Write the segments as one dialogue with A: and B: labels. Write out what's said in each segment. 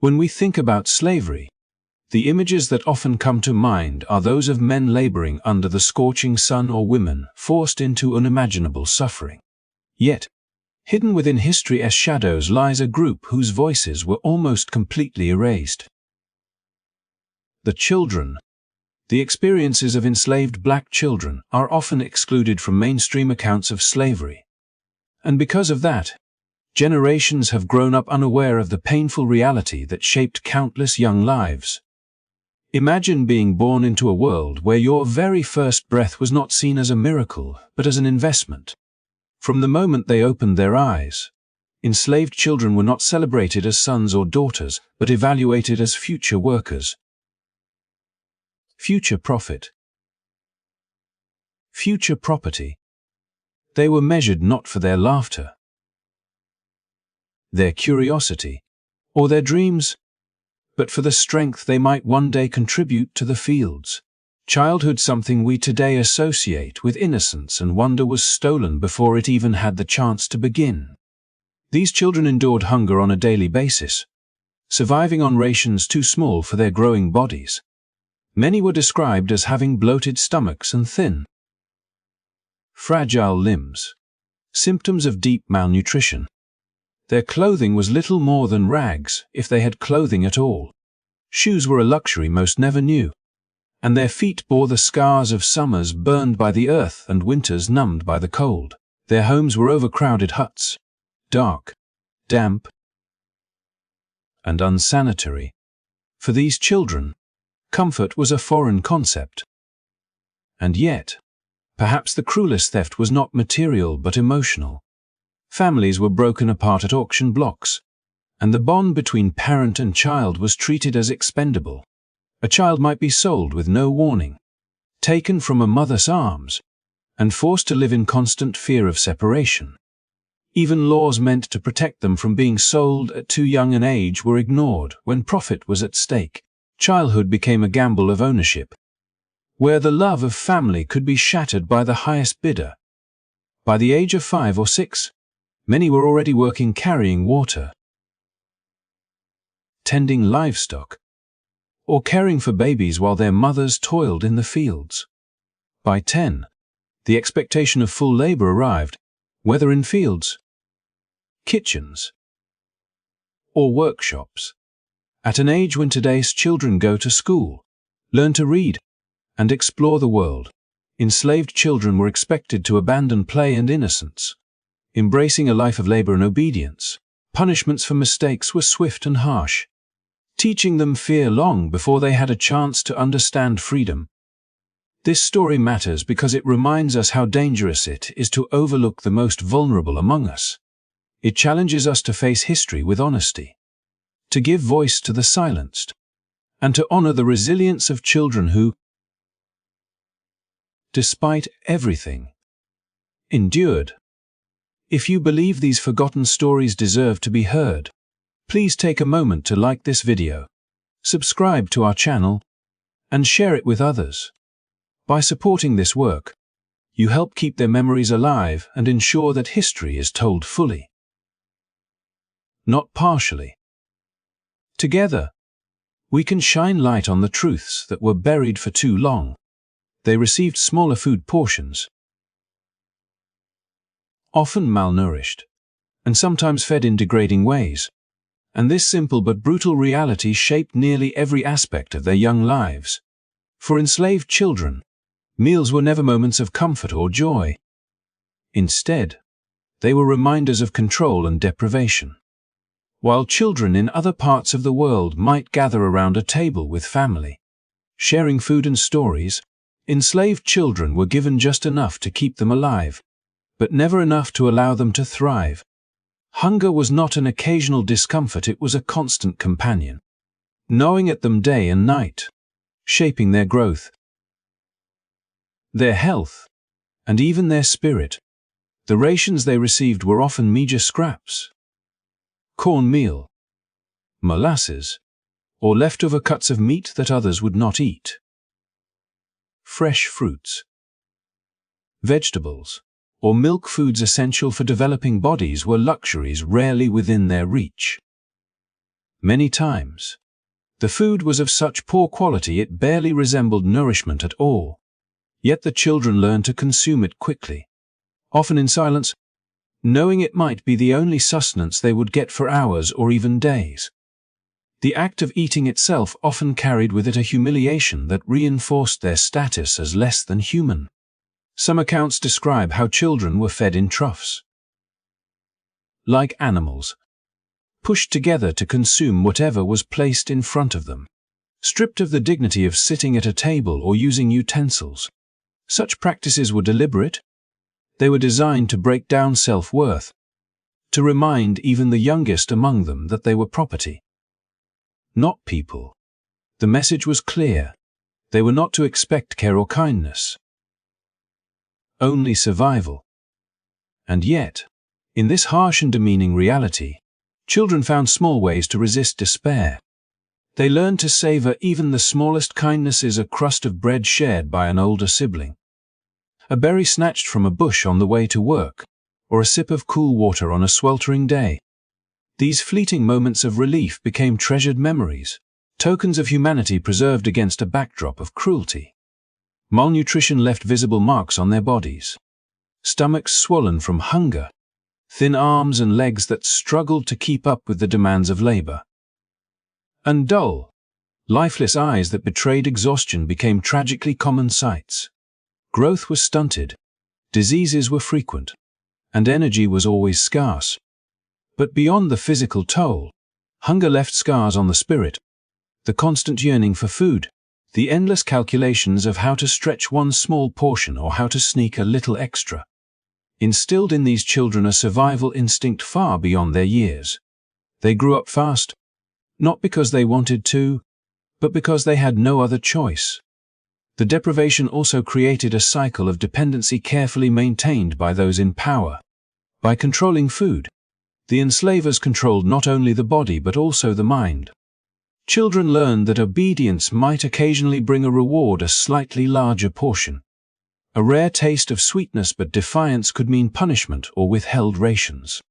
A: When we think about slavery, the images that often come to mind are those of men laboring under the scorching sun or women forced into unimaginable suffering. Yet, hidden within history's shadows lies a group whose voices were almost completely erased. The children. The experiences of enslaved black children are often excluded from mainstream accounts of slavery. And because of that, generations have grown up unaware of the painful reality that shaped countless young lives. Imagine being born into a world where your very first breath was not seen as a miracle, but as an investment. From the moment they opened their eyes, enslaved children were not celebrated as sons or daughters, but evaluated as future workers. Future profit. Future property. They were measured not for their laughter, their curiosity, or their dreams, but for the strength they might one day contribute to the fields. Childhood, something we today associate with innocence and wonder, was stolen before it even had the chance to begin. These children endured hunger on a daily basis, surviving on rations too small for their growing bodies. Many were described as having bloated stomachs and thin, fragile limbs, symptoms of deep malnutrition. Their clothing was little more than rags, if they had clothing at all. Shoes were a luxury most never knew, and their feet bore the scars of summers burned by the earth and winters numbed by the cold. Their homes were overcrowded huts, dark, damp, and unsanitary. For these children, comfort was a foreign concept. And yet, perhaps the cruelest theft was not material but emotional. Families were broken apart at auction blocks, and the bond between parent and child was treated as expendable. A child might be sold with no warning, taken from a mother's arms, and forced to live in constant fear of separation. Even laws meant to protect them from being sold at too young an age were ignored when profit was at stake. Childhood became a gamble of ownership, where the love of family could be shattered by the highest bidder. By the age of 5 or 6, many were already working carrying water, tending livestock, or caring for babies while their mothers toiled in the fields. By 10, the expectation of full labor arrived, whether in fields, kitchens, or workshops. At an age when today's children go to school, learn to read, and explore the world, enslaved children were expected to abandon play and innocence, embracing a life of labor and obedience. Punishments for mistakes were swift and harsh, teaching them fear long before they had a chance to understand freedom. This story matters because it reminds us how dangerous it is to overlook the most vulnerable among us. It challenges us to face history with honesty, to give voice to the silenced, and to honor the resilience of children who, despite everything, endured. If you believe these forgotten stories deserve to be heard, please take a moment to like this video, subscribe to our channel, and share it with others. By supporting this work, you help keep their memories alive and ensure that history is told fully, not partially. Together, we can shine light on the truths that were buried for too long. They received smaller food portions, often malnourished, and sometimes fed in degrading ways. And this simple but brutal reality shaped nearly every aspect of their young lives. For enslaved children, meals were never moments of comfort or joy. Instead, they were reminders of control and deprivation. While children in other parts of the world might gather around a table with family, sharing food and stories, enslaved children were given just enough to keep them alive, but never enough to allow them to thrive. Hunger was not an occasional discomfort, it was a constant companion, gnawing at them day and night, shaping their growth, their health, and even their spirit. The rations they received were often meager scraps, cornmeal, molasses, or leftover cuts of meat that others would not eat. Fresh fruits, vegetables, or milk foods essential for developing bodies were luxuries rarely within their reach. Many times, the food was of such poor quality it barely resembled nourishment at all. Yet the children learned to consume it quickly, often in silence, knowing it might be the only sustenance they would get for hours or even days. The act of eating itself often carried with it a humiliation that reinforced their status as less than human. Some accounts describe how children were fed in troughs, like animals, pushed together to consume whatever was placed in front of them, stripped of the dignity of sitting at a table or using utensils. Such practices were deliberate. They were designed to break down self-worth, to remind even the youngest among them that they were property, not people. The message was clear. They were not to expect care or kindness, only survival. And yet, in this harsh and demeaning reality, children found small ways to resist despair. They learned to savor even the smallest kindnesses: a crust of bread shared by an older sibling, a berry snatched from a bush on the way to work, or a sip of cool water on a sweltering day. These fleeting moments of relief became treasured memories, tokens of humanity preserved against a backdrop of cruelty. Malnutrition left visible marks on their bodies: stomachs swollen from hunger, thin arms and legs that struggled to keep up with the demands of labor, and dull, lifeless eyes that betrayed exhaustion became tragically common sights. Growth was stunted, diseases were frequent, and energy was always scarce. But beyond the physical toll, hunger left scars on the spirit: the constant yearning for food, the endless calculations of how to stretch one small portion or how to sneak a little extra. Instilled in these children a survival instinct far beyond their years. They grew up fast, not because they wanted to, but because they had no other choice. The deprivation also created a cycle of dependency carefully maintained by those in power. By controlling food, the enslavers controlled not only the body but also the mind. Children learned that obedience might occasionally bring a reward: a slightly larger portion, a rare taste of sweetness, but defiance could mean punishment or withheld rations.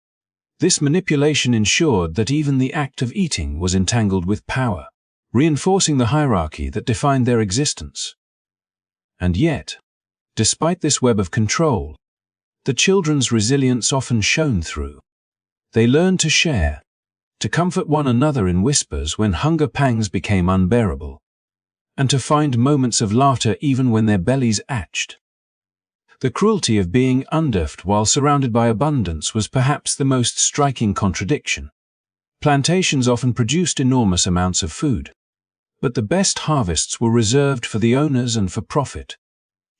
A: This manipulation ensured that even the act of eating was entangled with power, reinforcing the hierarchy that defined their existence. And yet, despite this web of control, the children's resilience often shone through. They learned to share, to comfort one another in whispers when hunger pangs became unbearable, and to find moments of laughter even when their bellies ached. The cruelty of being underfed while surrounded by abundance was perhaps the most striking contradiction. Plantations often produced enormous amounts of food, but the best harvests were reserved for the owners and for profit.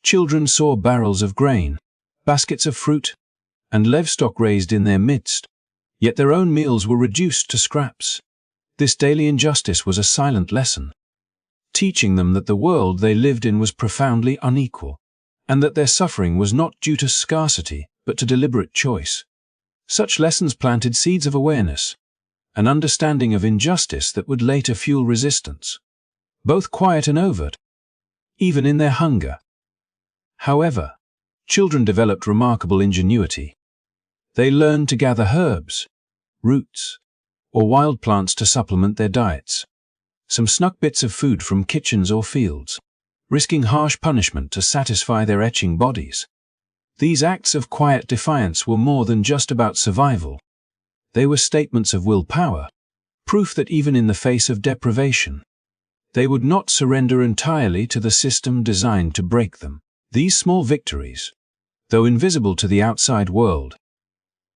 A: Children saw barrels of grain, baskets of fruit, and livestock raised in their midst, yet their own meals were reduced to scraps. This daily injustice was a silent lesson, teaching them that the world they lived in was profoundly unequal, and that their suffering was not due to scarcity, but to deliberate choice. Such lessons planted seeds of awareness, an understanding of injustice that would later fuel resistance, both quiet and overt, even in their hunger. However, children developed remarkable ingenuity. They learned to gather herbs, roots, or wild plants to supplement their diets. Some snuck bits of food from kitchens or fields, risking harsh punishment to satisfy their etching bodies. These acts of quiet defiance were more than just about survival. They were statements of willpower, proof that even in the face of deprivation, they would not surrender entirely to the system designed to break them. These small victories, though invisible to the outside world,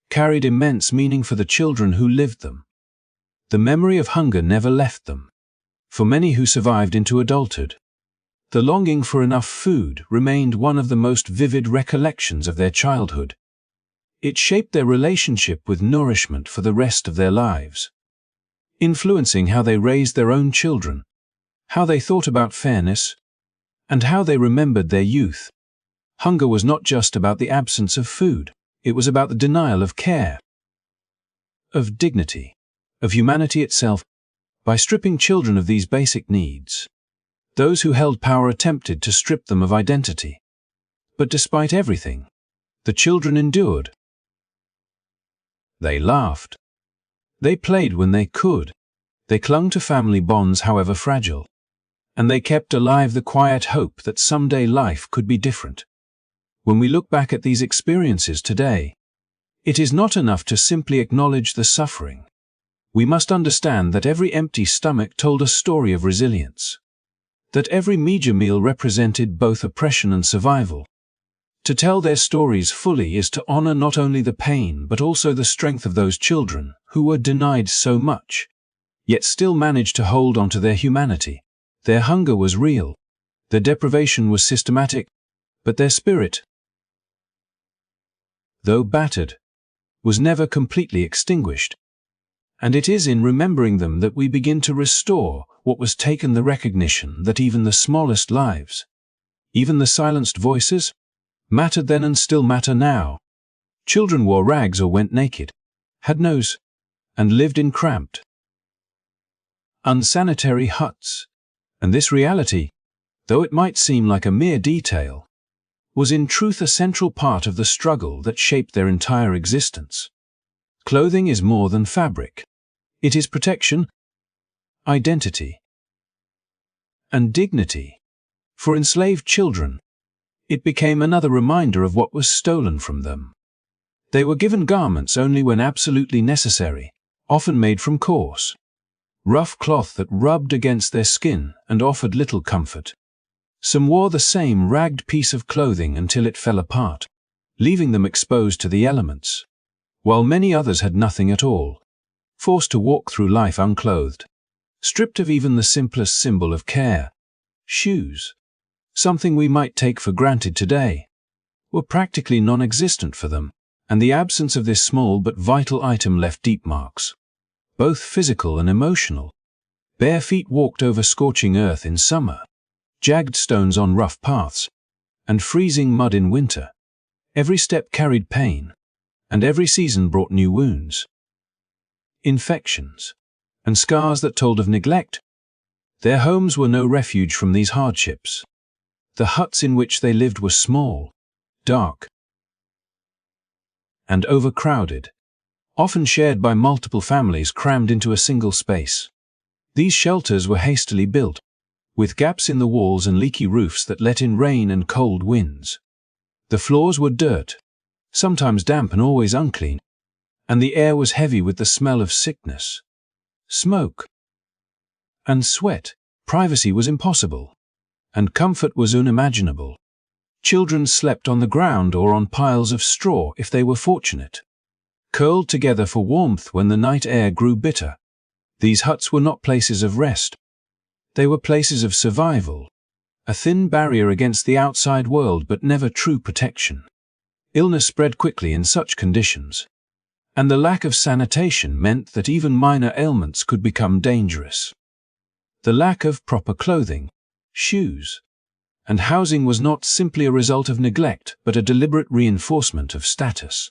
A: carried immense meaning for the children who lived them. The memory of hunger never left them. For many who survived into adulthood, the longing for enough food remained one of the most vivid recollections of their childhood. It shaped their relationship with nourishment for the rest of their lives, influencing how they raised their own children, how they thought about fairness, and how they remembered their youth. Hunger was not just about the absence of food, it was about the denial of care, of dignity, of humanity itself. By stripping children of these basic needs, those who held power attempted to strip them of identity. But despite everything, the children endured. They laughed. They played when they could. They clung to family bonds, however fragile, and they kept alive the quiet hope that someday life could be different. When we look back at these experiences today, it is not enough to simply acknowledge the suffering. We must understand that every empty stomach told a story of resilience, that every meager meal represented both oppression and survival. To tell their stories fully is to honor not only the pain but also the strength of those children who were denied so much, yet still managed to hold on to their humanity. Their hunger was real, their deprivation was systematic, but their spirit, though battered, was never completely extinguished. And it is in remembering them that we begin to restore what was taken, the recognition that even the smallest lives, even the silenced voices, mattered then and still matter now. Children wore rags or went naked, had nose, and lived in cramped, unsanitary huts. And this reality, though it might seem like a mere detail, was in truth a central part of the struggle that shaped their entire existence. Clothing is more than fabric. It is protection, identity, and dignity. For enslaved children, it became another reminder of what was stolen from them. They were given garments only when absolutely necessary, often made from coarse, rough cloth that rubbed against their skin and offered little comfort. Some wore the same ragged piece of clothing until it fell apart, leaving them exposed to the elements, while many others had nothing at all, forced to walk through life unclothed, stripped of even the simplest symbol of care. Shoes, something we might take for granted today, were practically non-existent for them, and the absence of this small but vital item left deep marks, both physical and emotional. Bare feet walked over scorching earth in summer, jagged stones on rough paths, and freezing mud in winter. Every step carried pain, and every season brought new wounds, infections, and scars that told of neglect. Their homes were no refuge from these hardships. The huts in which they lived were small, dark, and overcrowded, often shared by multiple families crammed into a single space. These shelters were hastily built, with gaps in the walls and leaky roofs that let in rain and cold winds. The floors were dirt, sometimes damp and always unclean, and the air was heavy with the smell of sickness, smoke, and sweat. Privacy was impossible, and comfort was unimaginable. Children slept on the ground or on piles of straw if they were fortunate, curled together for warmth when the night air grew bitter. These huts were not places of rest. They were places of survival, a thin barrier against the outside world but never true protection. Illness spread quickly in such conditions, and the lack of sanitation meant that even minor ailments could become dangerous. The lack of proper clothing, shoes, and housing was not simply a result of neglect but a deliberate reinforcement of status.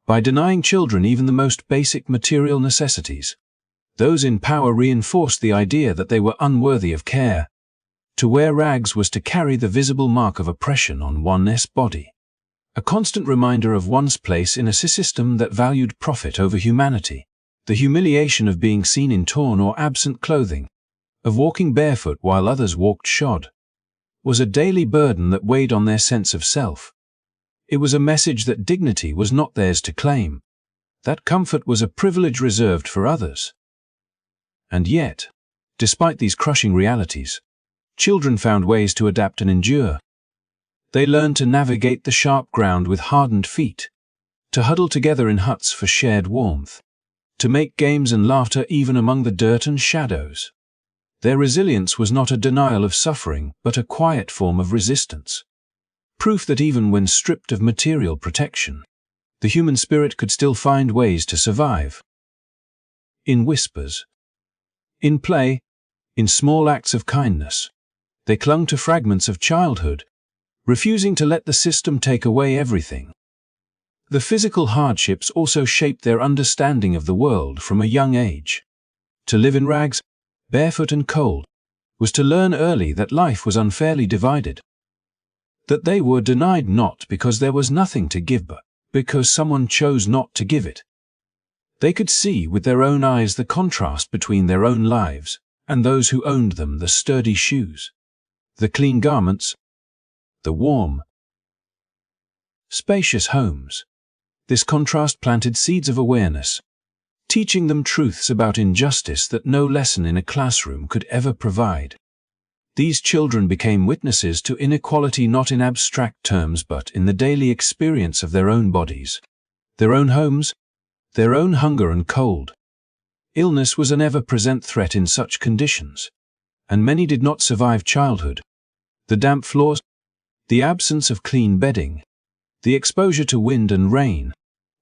A: By denying children even the most basic material necessities, those in power reinforced the idea that they were unworthy of care. To wear rags was to carry the visible mark of oppression on one's body, a constant reminder of one's place in a system that valued profit over humanity. The humiliation of being seen in torn or absent clothing, of walking barefoot while others walked shod, was a daily burden that weighed on their sense of self. It was a message that dignity was not theirs to claim, that comfort was a privilege reserved for others. And yet, despite these crushing realities, children found ways to adapt and endure. They learned to navigate the sharp ground with hardened feet, to huddle together in huts for shared warmth, to make games and laughter even among the dirt and shadows. Their resilience was not a denial of suffering, but a quiet form of resistance. Proof that even when stripped of material protection, the human spirit could still find ways to survive. In whispers, in play, in small acts of kindness, they clung to fragments of childhood, refusing to let the system take away everything. The physical hardships also shaped their understanding of the world from a young age. To live in rags, barefoot and cold, was to learn early that life was unfairly divided, that they were denied not because there was nothing to give but because someone chose not to give it. They could see with their own eyes the contrast between their own lives and those who owned them, the sturdy shoes, the clean garments, the warm, spacious homes. This contrast planted seeds of awareness, teaching them truths about injustice that no lesson in a classroom could ever provide. These children became witnesses to inequality not in abstract terms but in the daily experience of their own bodies, their own homes, their own hunger and cold. Illness was an ever-present threat in such conditions, and many did not survive childhood. The damp floors, the absence of clean bedding, the exposure to wind and rain,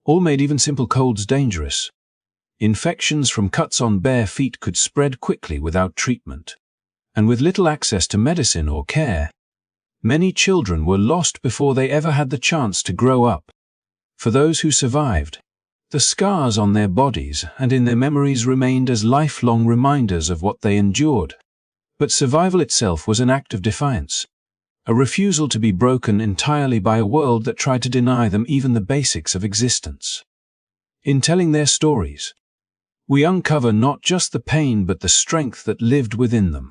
A: all made even simple colds dangerous. Infections from cuts on bare feet could spread quickly without treatment, and with little access to medicine or care, many children were lost before they ever had the chance to grow up. For those who survived, the scars on their bodies and in their memories remained as lifelong reminders of what they endured. But survival itself was an act of defiance, a refusal to be broken entirely by a world that tried to deny them even the basics of existence. In telling their stories, we uncover not just the pain but the strength that lived within them.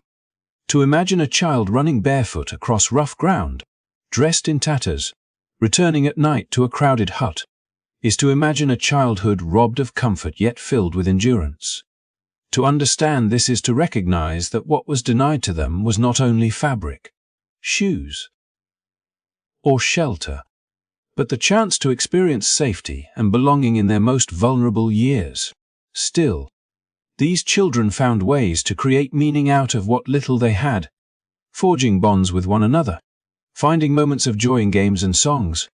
A: To imagine a child running barefoot across rough ground, dressed in tatters, returning at night to a crowded hut, is to imagine a childhood robbed of comfort yet filled with endurance. To understand this is to recognize that what was denied to them was not only fabric, shoes, or shelter, but the chance to experience safety and belonging in their most vulnerable years. Still, these children found ways to create meaning out of what little they had, forging bonds with one another, finding moments of joy in games and songs,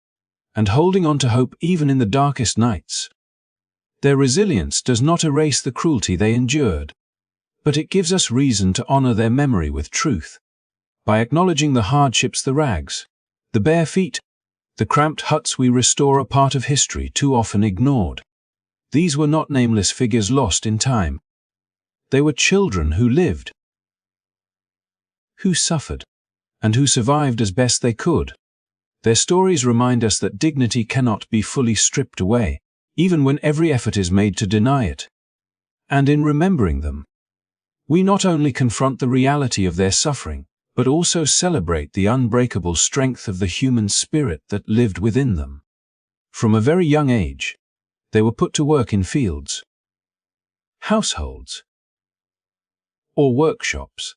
A: and holding on to hope even in the darkest nights. Their resilience does not erase the cruelty they endured, but it gives us reason to honor their memory with truth. By acknowledging the hardships, the rags, the bare feet, the cramped huts, we restore a part of history too often ignored. These were not nameless figures lost in time. They were children who lived, who suffered, and who survived as best they could. Their stories remind us that dignity cannot be fully stripped away, even when every effort is made to deny it. And in remembering them, we not only confront the reality of their suffering, but also celebrate the unbreakable strength of the human spirit that lived within them. From a very young age, they were put to work in fields, households, or workshops.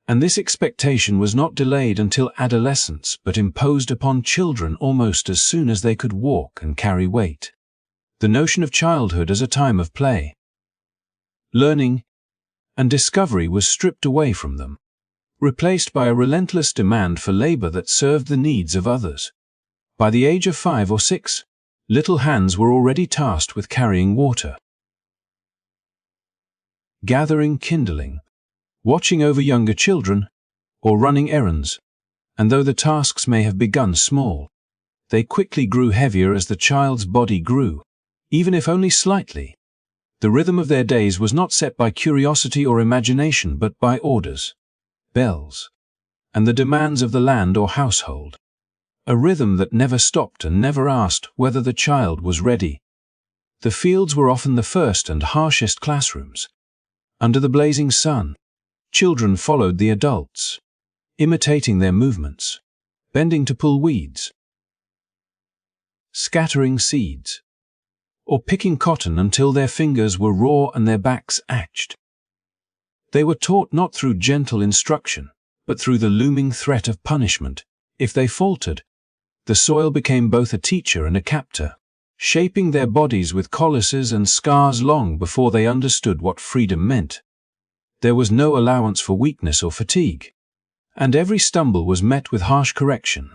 A: And this expectation was not delayed until adolescence but imposed upon children almost as soon as they could walk and carry weight. The notion of childhood as a time of play, learning, and discovery was stripped away from them, replaced by a relentless demand for labor that served the needs of others. By the age of 5 or 6, little hands were already tasked with carrying water, gathering kindling, watching over younger children, or running errands, and though the tasks may have begun small, they quickly grew heavier as the child's body grew, even if only slightly. The rhythm of their days was not set by curiosity or imagination but by orders, bells, and the demands of the land or household. A rhythm that never stopped and never asked whether the child was ready. The fields were often the first and harshest classrooms. Under the blazing sun, children followed the adults, imitating their movements, bending to pull weeds, scattering seeds, or picking cotton until their fingers were raw and their backs ached. They were taught not through gentle instruction, but through the looming threat of punishment. If they faltered, the soil became both a teacher and a captor, shaping their bodies with calluses and scars long before they understood what freedom meant. There was no allowance for weakness or fatigue, and every stumble was met with harsh correction.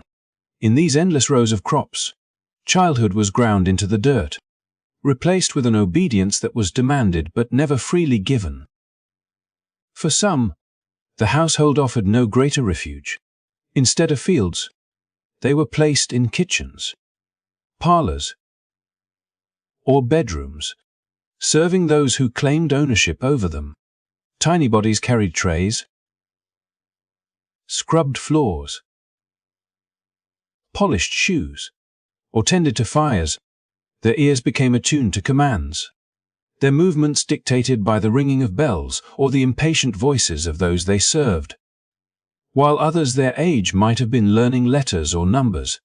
A: In these endless rows of crops, childhood was ground into the dirt, replaced with an obedience that was demanded but never freely given. For some, the household offered no greater refuge. Instead of fields, they were placed in kitchens, parlors, or bedrooms, serving those who claimed ownership over them. Tiny bodies carried trays, scrubbed floors, polished shoes, or tended to fires. Their ears became attuned to commands, their movements dictated by the ringing of bells or the impatient voices of those they served. While others their age might have been learning letters or numbers,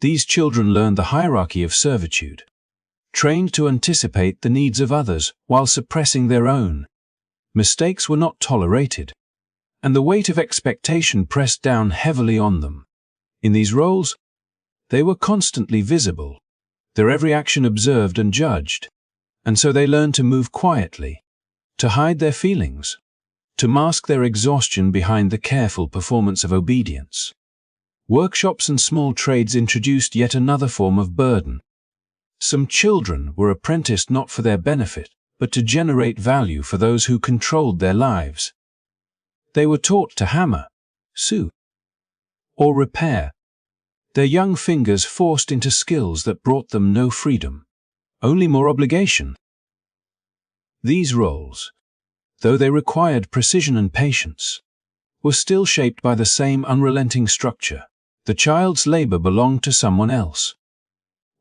A: these children learned the hierarchy of servitude, trained to anticipate the needs of others while suppressing their own. Mistakes were not tolerated, and the weight of expectation pressed down heavily on them. In these roles, they were constantly visible, their every action observed and judged, and so they learned to move quietly, to hide their feelings, to mask their exhaustion behind the careful performance of obedience. Workshops and small trades introduced yet another form of burden. Some children were apprenticed not for their benefit, but to generate value for those who controlled their lives. They were taught to hammer, sew, or repair, their young fingers forced into skills that brought them no freedom, only more obligation. These roles, though they required precision and patience, were still shaped by the same unrelenting structure. The child's labor belonged to someone else.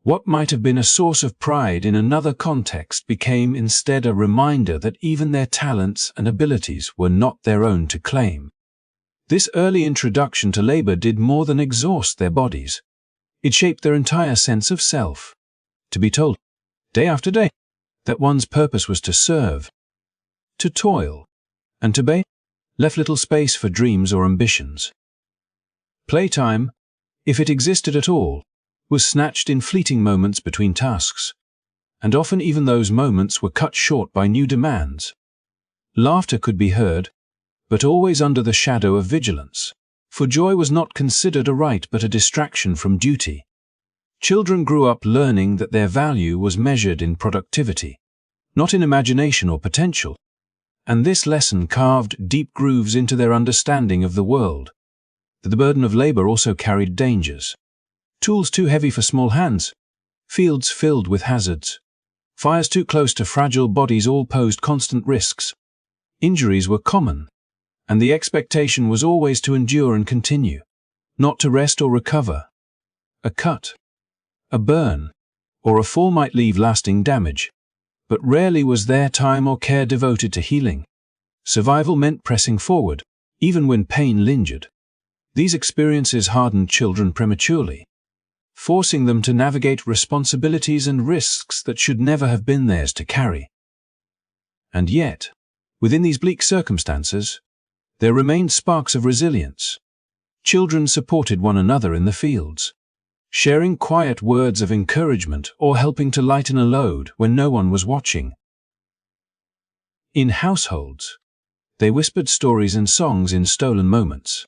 A: What might have been a source of pride in another context became instead a reminder that even their talents and abilities were not their own to claim. This early introduction to labor did more than exhaust their bodies. It shaped their entire sense of self. To be told, day after day, that one's purpose was to serve, to toil, and to obey, left little space for dreams or ambitions. Playtime, if it existed at all, was snatched in fleeting moments between tasks, and often even those moments were cut short by new demands. Laughter could be heard, but always under the shadow of vigilance, for joy was not considered a right but a distraction from duty. Children grew up learning that their value was measured in productivity, not in imagination or potential, and this lesson carved deep grooves into their understanding of the world. The burden of labor also carried dangers. Tools too heavy for small hands, fields filled with hazards, fires too close to fragile bodies all posed constant risks. Injuries were common, and the expectation was always to endure and continue, not to rest or recover. A cut, a burn, or a fall might leave lasting damage, but rarely was there time or care devoted to healing. Survival meant pressing forward, even when pain lingered. These experiences hardened children prematurely, forcing them to navigate responsibilities and risks that should never have been theirs to carry. And yet, within these bleak circumstances, there remained sparks of resilience. Children supported one another in the fields, sharing quiet words of encouragement or helping to lighten a load when no one was watching. In households, they whispered stories and songs in stolen moments,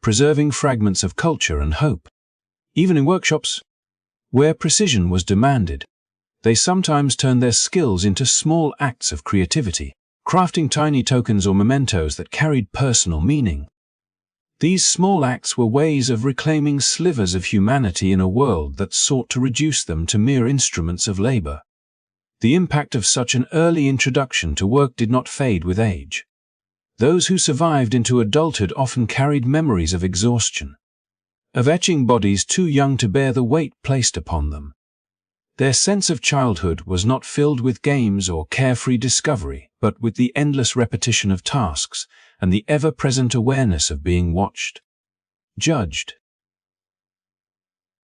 A: preserving fragments of culture and hope. Even in workshops, where precision was demanded, they sometimes turned their skills into small acts of creativity, crafting tiny tokens or mementos that carried personal meaning. These small acts were ways of reclaiming slivers of humanity in a world that sought to reduce them to mere instruments of labor. The impact of such an early introduction to work did not fade with age. Those who survived into adulthood often carried memories of exhaustion, of etching bodies too young to bear the weight placed upon them. Their sense of childhood was not filled with games or carefree discovery, but with the endless repetition of tasks and the ever-present awareness of being watched, judged,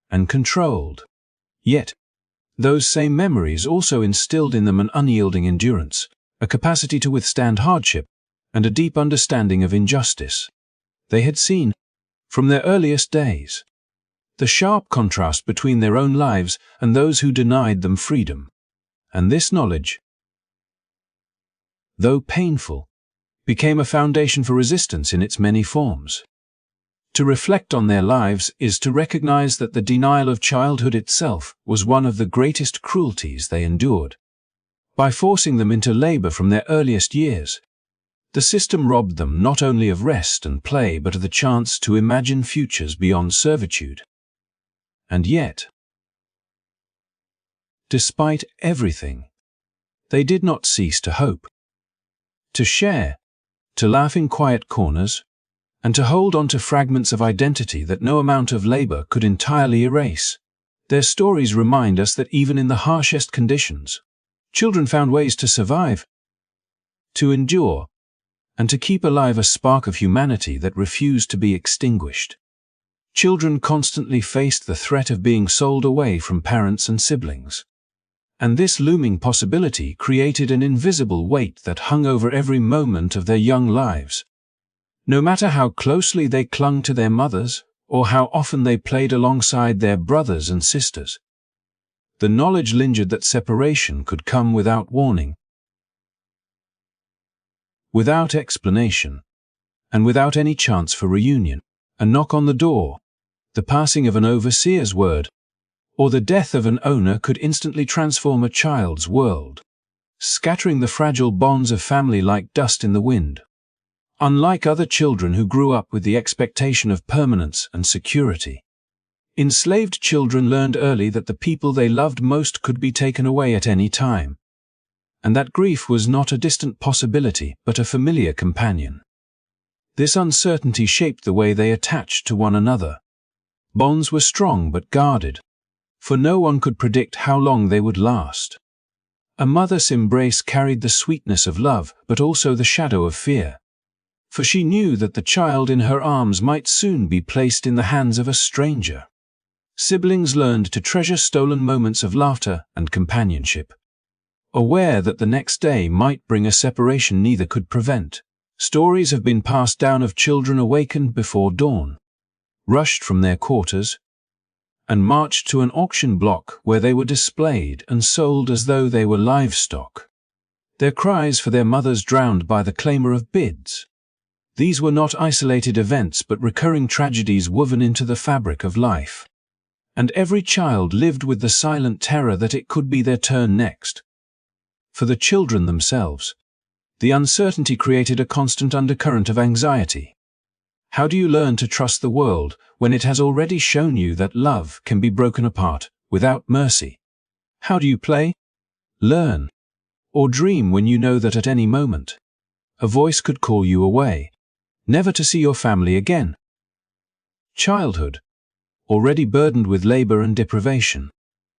A: and controlled. Yet, those same memories also instilled in them an unyielding endurance, a capacity to withstand hardship, and a deep understanding of injustice. They had seen, from their earliest days, the sharp contrast between their own lives and those who denied them freedom. And this knowledge, though painful, became a foundation for resistance in its many forms. To reflect on their lives is to recognize that the denial of childhood itself was one of the greatest cruelties they endured. By forcing them into labor from their earliest years, the system robbed them not only of rest and play but of the chance to imagine futures beyond servitude. And yet, despite everything, they did not cease to hope, to share, to laugh in quiet corners, and to hold on to fragments of identity that no amount of labor could entirely erase. Their stories remind us that even in the harshest conditions, Children found ways to survive, to endure, and to keep alive a spark of humanity that refused to be extinguished. Children constantly faced the threat of being sold away from parents and siblings. And this looming possibility created an invisible weight that hung over every moment of their young lives. No matter how closely they clung to their mothers, or how often they played alongside their brothers and sisters, the knowledge lingered that separation could come without warning, without explanation, and without any chance for reunion. A knock on the door, the passing of an overseer's word, or the death of an owner could instantly transform a child's world, scattering the fragile bonds of family like dust in the wind. Unlike other children who grew up with the expectation of permanence and security, enslaved children learned early that the people they loved most could be taken away at any time, and that grief was not a distant possibility but a familiar companion. This uncertainty shaped the way they attached to one another. Bonds were strong but guarded, for no one could predict how long they would last. A mother's embrace carried the sweetness of love but also the shadow of fear, for she knew that the child in her arms might soon be placed in the hands of a stranger. Siblings learned to treasure stolen moments of laughter and companionship, aware that the next day might bring a separation neither could prevent. Stories have been passed down of children awakened before dawn, rushed from their quarters, and marched to an auction block where they were displayed and sold as though they were livestock, their cries for their mothers drowned by the clamor of bids. These were not isolated events but recurring tragedies woven into the fabric of life. And every child lived with the silent terror that it could be their turn next. For the children themselves, the uncertainty created a constant undercurrent of anxiety. How do you learn to trust the world when it has already shown you that love can be broken apart without mercy? How do you play, learn, or dream when you know that at any moment a voice could call you away, never to see your family again? Childhood, already burdened with labor and deprivation,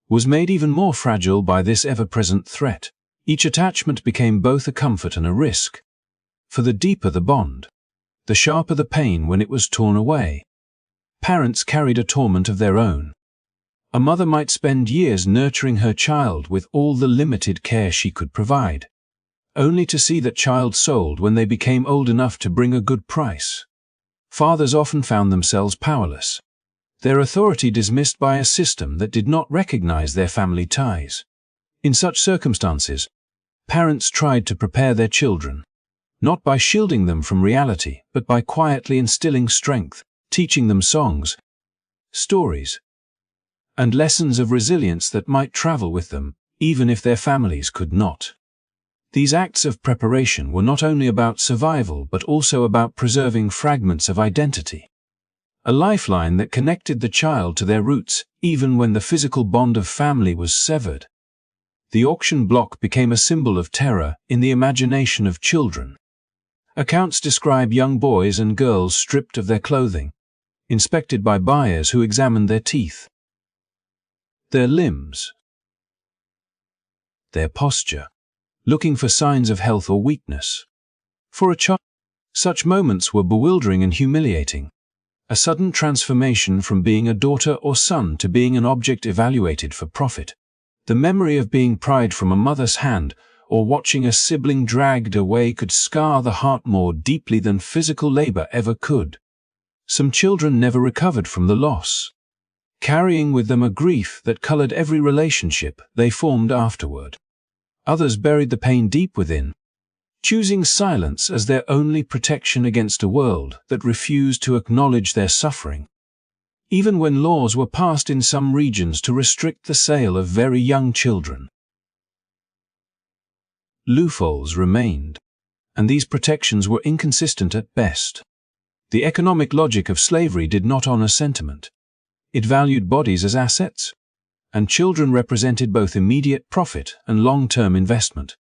A: was made even more fragile by this ever-present threat. Each attachment became both a comfort and a risk. For the deeper the bond, the sharper the pain when it was torn away. Parents carried a torment of their own. A mother might spend years nurturing her child with all the limited care she could provide, only to see that child sold when they became old enough to bring a good price. Fathers often found themselves powerless, their authority dismissed by a system that did not recognize their family ties. In such circumstances, parents tried to prepare their children, not by shielding them from reality, but by quietly instilling strength, teaching them songs, stories, and lessons of resilience that might travel with them, even if their families could not. These acts of preparation were not only about survival but also about preserving fragments of identity, a lifeline that connected the child to their roots even when the physical bond of family was severed. The auction block became a symbol of terror in the imagination of children. Accounts describe young boys and girls stripped of their clothing, inspected by buyers who examined their teeth, their limbs, their posture, looking for signs of health or weakness. For a child, such moments were bewildering and humiliating, a sudden transformation from being a daughter or son to being an object evaluated for profit. The memory of being pried from a mother's hand or watching a sibling dragged away could scar the heart more deeply than physical labor ever could. Some children never recovered from the loss, carrying with them a grief that colored every relationship they formed afterward. Others buried the pain deep within, choosing silence as their only protection against a world that refused to acknowledge their suffering. Even when laws were passed in some regions to restrict the sale of very young children, loopholes remained, and these protections were inconsistent at best. The economic logic of slavery did not honor sentiment. It valued bodies as assets, and children represented both immediate profit and long-term investment.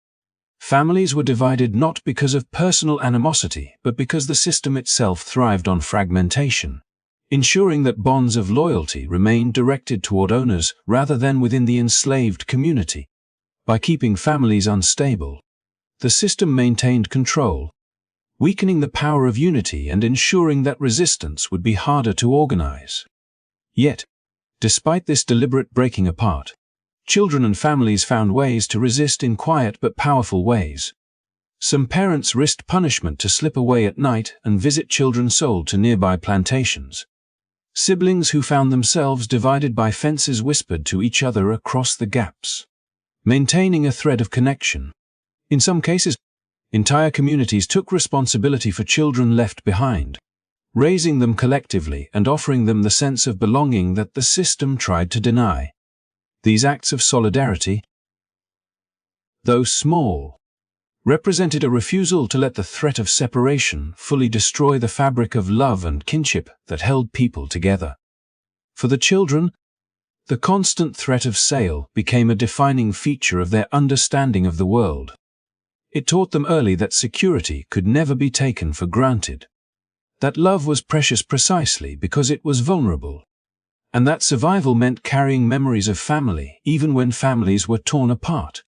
A: Families were divided not because of personal animosity, but because the system itself thrived on fragmentation, ensuring that bonds of loyalty remained directed toward owners rather than within the enslaved community. By keeping families unstable, the system maintained control, weakening the power of unity and ensuring that resistance would be harder to organize. Yet, despite this deliberate breaking apart, children and families found ways to resist in quiet but powerful ways. Some parents risked punishment to slip away at night and visit children sold to nearby plantations. Siblings who found themselves divided by fences whispered to each other across the gaps, maintaining a thread of connection. In some cases, entire communities took responsibility for children left behind, raising them collectively and offering them the sense of belonging that the system tried to deny. These acts of solidarity, though small, represented a refusal to let the threat of separation fully destroy the fabric of love and kinship that held people together. For the children, the constant threat of sale became a defining feature of their understanding of the world. It taught them early that security could never be taken for granted, that love was precious precisely because it was vulnerable, and that survival meant carrying memories of family even when families were torn apart.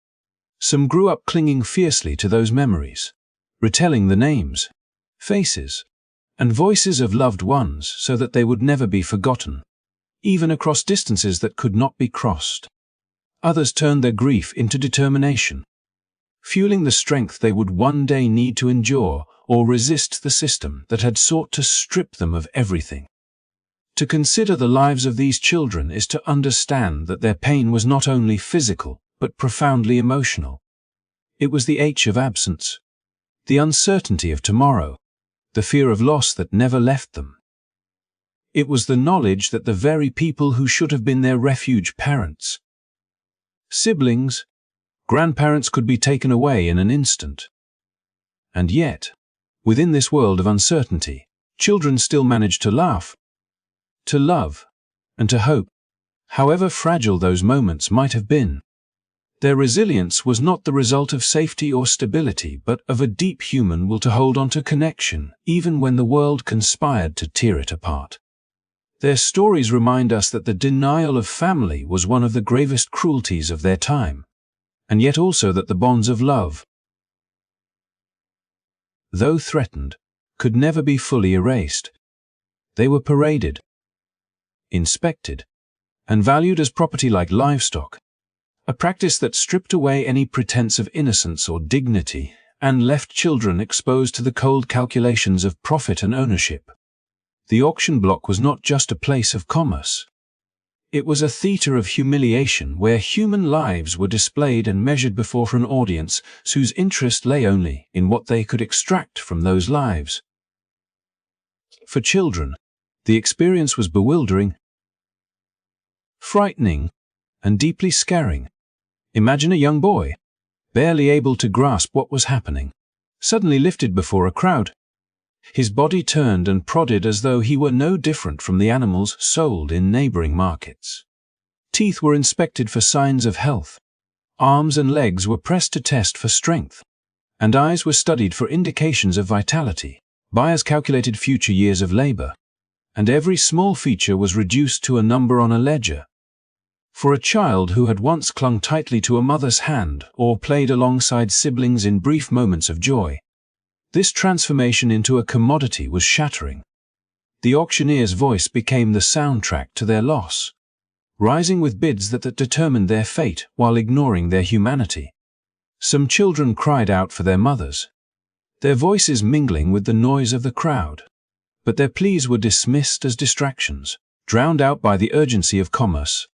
A: Some grew up clinging fiercely to those memories, retelling the names, faces, and voices of loved ones so that they would never be forgotten, even across distances that could not be crossed. Others turned their grief into determination, fueling the strength they would one day need to endure or resist the system that had sought to strip them of everything. To consider the lives of these children is to understand that their pain was not only physical, but profoundly emotional. It was the ache of absence, the uncertainty of tomorrow, the fear of loss that never left them. It was the knowledge that the very people who should have been their refuge, parents, siblings, grandparents, could be taken away in an instant. And yet, within this world of uncertainty, children still managed to laugh, to love, and to hope, however fragile those moments might have been. Their resilience was not the result of safety or stability, but of a deep human will to hold on to connection, even when the world conspired to tear it apart. Their stories remind us that the denial of family was one of the gravest cruelties of their time, and yet also that the bonds of love, though threatened, could never be fully erased. They were paraded, inspected, and valued as property like livestock, a practice that stripped away any pretense of innocence or dignity and left children exposed to the cold calculations of profit and ownership. The auction block was not just a place of commerce. It was a theater of humiliation where human lives were displayed and measured before an audience whose interest lay only in what they could extract from those lives. For children, the experience was bewildering, frightening, and deeply scarring. Imagine a young boy, barely able to grasp what was happening, suddenly lifted before a crowd. His body turned and prodded as though he were no different from the animals sold in neighboring markets. Teeth were inspected for signs of health, arms and legs were pressed to test for strength, and eyes were studied for indications of vitality. Buyers calculated future years of labor, and every small feature was reduced to a number on a ledger. For a child who had once clung tightly to a mother's hand or played alongside siblings in brief moments of joy, this transformation into a commodity was shattering. The auctioneer's voice became the soundtrack to their loss, rising with bids that determined their fate while ignoring their humanity. Some children cried out for their mothers, their voices mingling with the noise of the crowd, but their pleas were dismissed as distractions, drowned out by the urgency of commerce.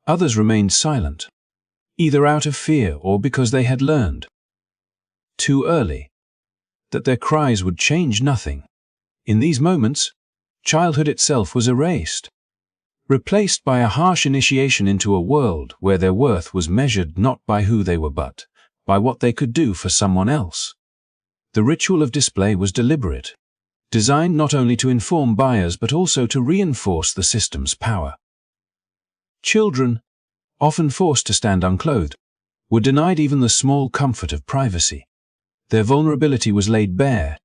A: Others remained silent, either out of fear or because they had learned, too early, that their cries would change nothing. In these moments, childhood itself was erased, replaced by a harsh initiation into a world where their worth was measured not by who they were but by what they could do for someone else. The ritual of display was deliberate, designed not only to inform buyers but also to reinforce the system's power. Children, often forced to stand unclothed, were denied even the small comfort of privacy. Their vulnerability was laid bare,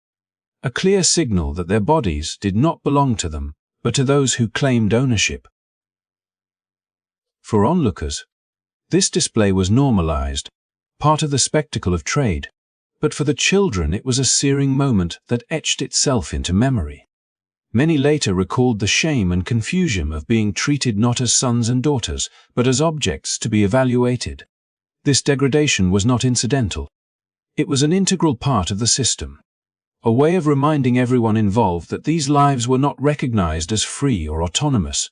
A: a clear signal that their bodies did not belong to them, but to those who claimed ownership. For onlookers, this display was normalized, part of the spectacle of trade, but for the children it was a searing moment that etched itself into memory. Many later recalled the shame and confusion of being treated not as sons and daughters, but as objects to be evaluated. This degradation was not incidental. It was an integral part of the system, a way of reminding everyone involved that these lives were not recognized as free or autonomous.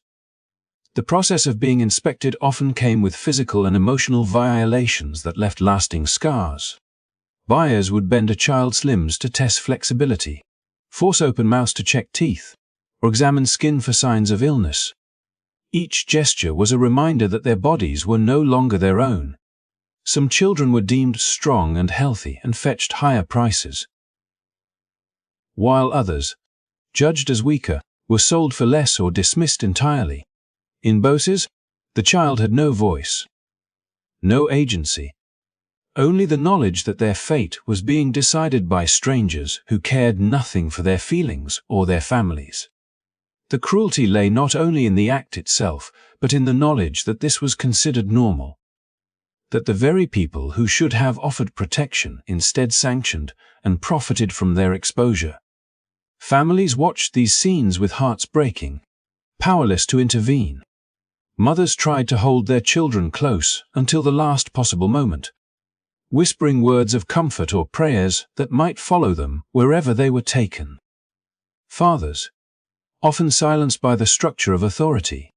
A: The process of being inspected often came with physical and emotional violations that left lasting scars. Buyers would bend a child's limbs to test flexibility, force open mouths to check teeth, or examine skin for signs of illness. Each gesture was a reminder that their bodies were no longer their own. Some children were deemed strong and healthy and fetched higher prices, while others, judged as weaker, were sold for less or dismissed entirely. In Boses, the child had no voice, no agency, only the knowledge that their fate was being decided by strangers who cared nothing for their feelings or their families. The cruelty lay not only in the act itself, but in the knowledge that this was considered normal, that the very people who should have offered protection instead sanctioned and profited from their exposure. Families watched these scenes with hearts breaking, powerless to intervene. Mothers tried to hold their children close until the last possible moment, whispering words of comfort or prayers that might follow them wherever they were taken. Fathers, often silenced by the structure of authority,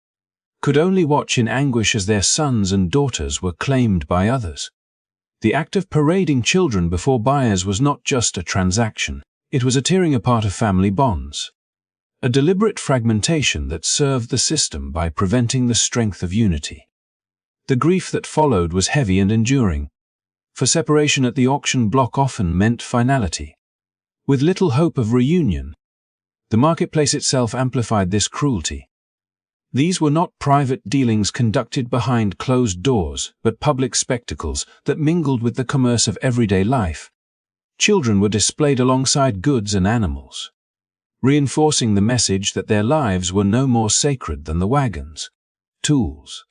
A: could only watch in anguish as their sons and daughters were claimed by others. The act of parading children before buyers was not just a transaction, it was a tearing apart of family bonds, a deliberate fragmentation that served the system by preventing the strength of unity. The grief that followed was heavy and enduring, for separation at the auction block often meant finality, with little hope of reunion. The marketplace itself amplified this cruelty. These were not private dealings conducted behind closed doors, but public spectacles that mingled with the commerce of everyday life. Children were displayed alongside goods and animals, reinforcing the message that their lives were no more sacred than the wagons, tools,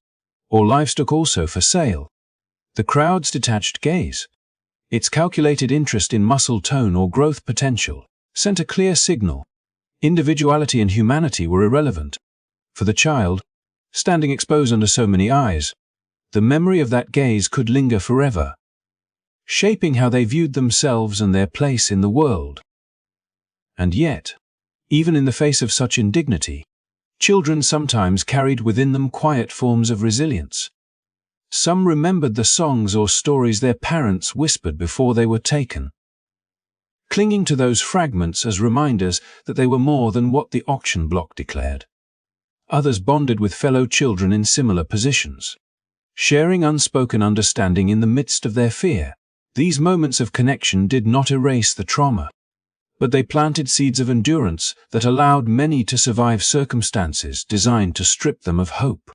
A: or livestock also for sale. The crowd's detached gaze, its calculated interest in muscle tone or growth potential, sent a clear signal. Individuality and humanity were irrelevant. For the child, standing exposed under so many eyes, the memory of that gaze could linger forever, shaping how they viewed themselves and their place in the world. And yet, even in the face of such indignity, children sometimes carried within them quiet forms of resilience. Some remembered the songs or stories their parents whispered before they were taken, clinging to those fragments as reminders that they were more than what the auction block declared. Others bonded with fellow children in similar positions, sharing unspoken understanding in the midst of their fear. These moments of connection did not erase the trauma, but they planted seeds of endurance that allowed many to survive circumstances designed to strip them of hope.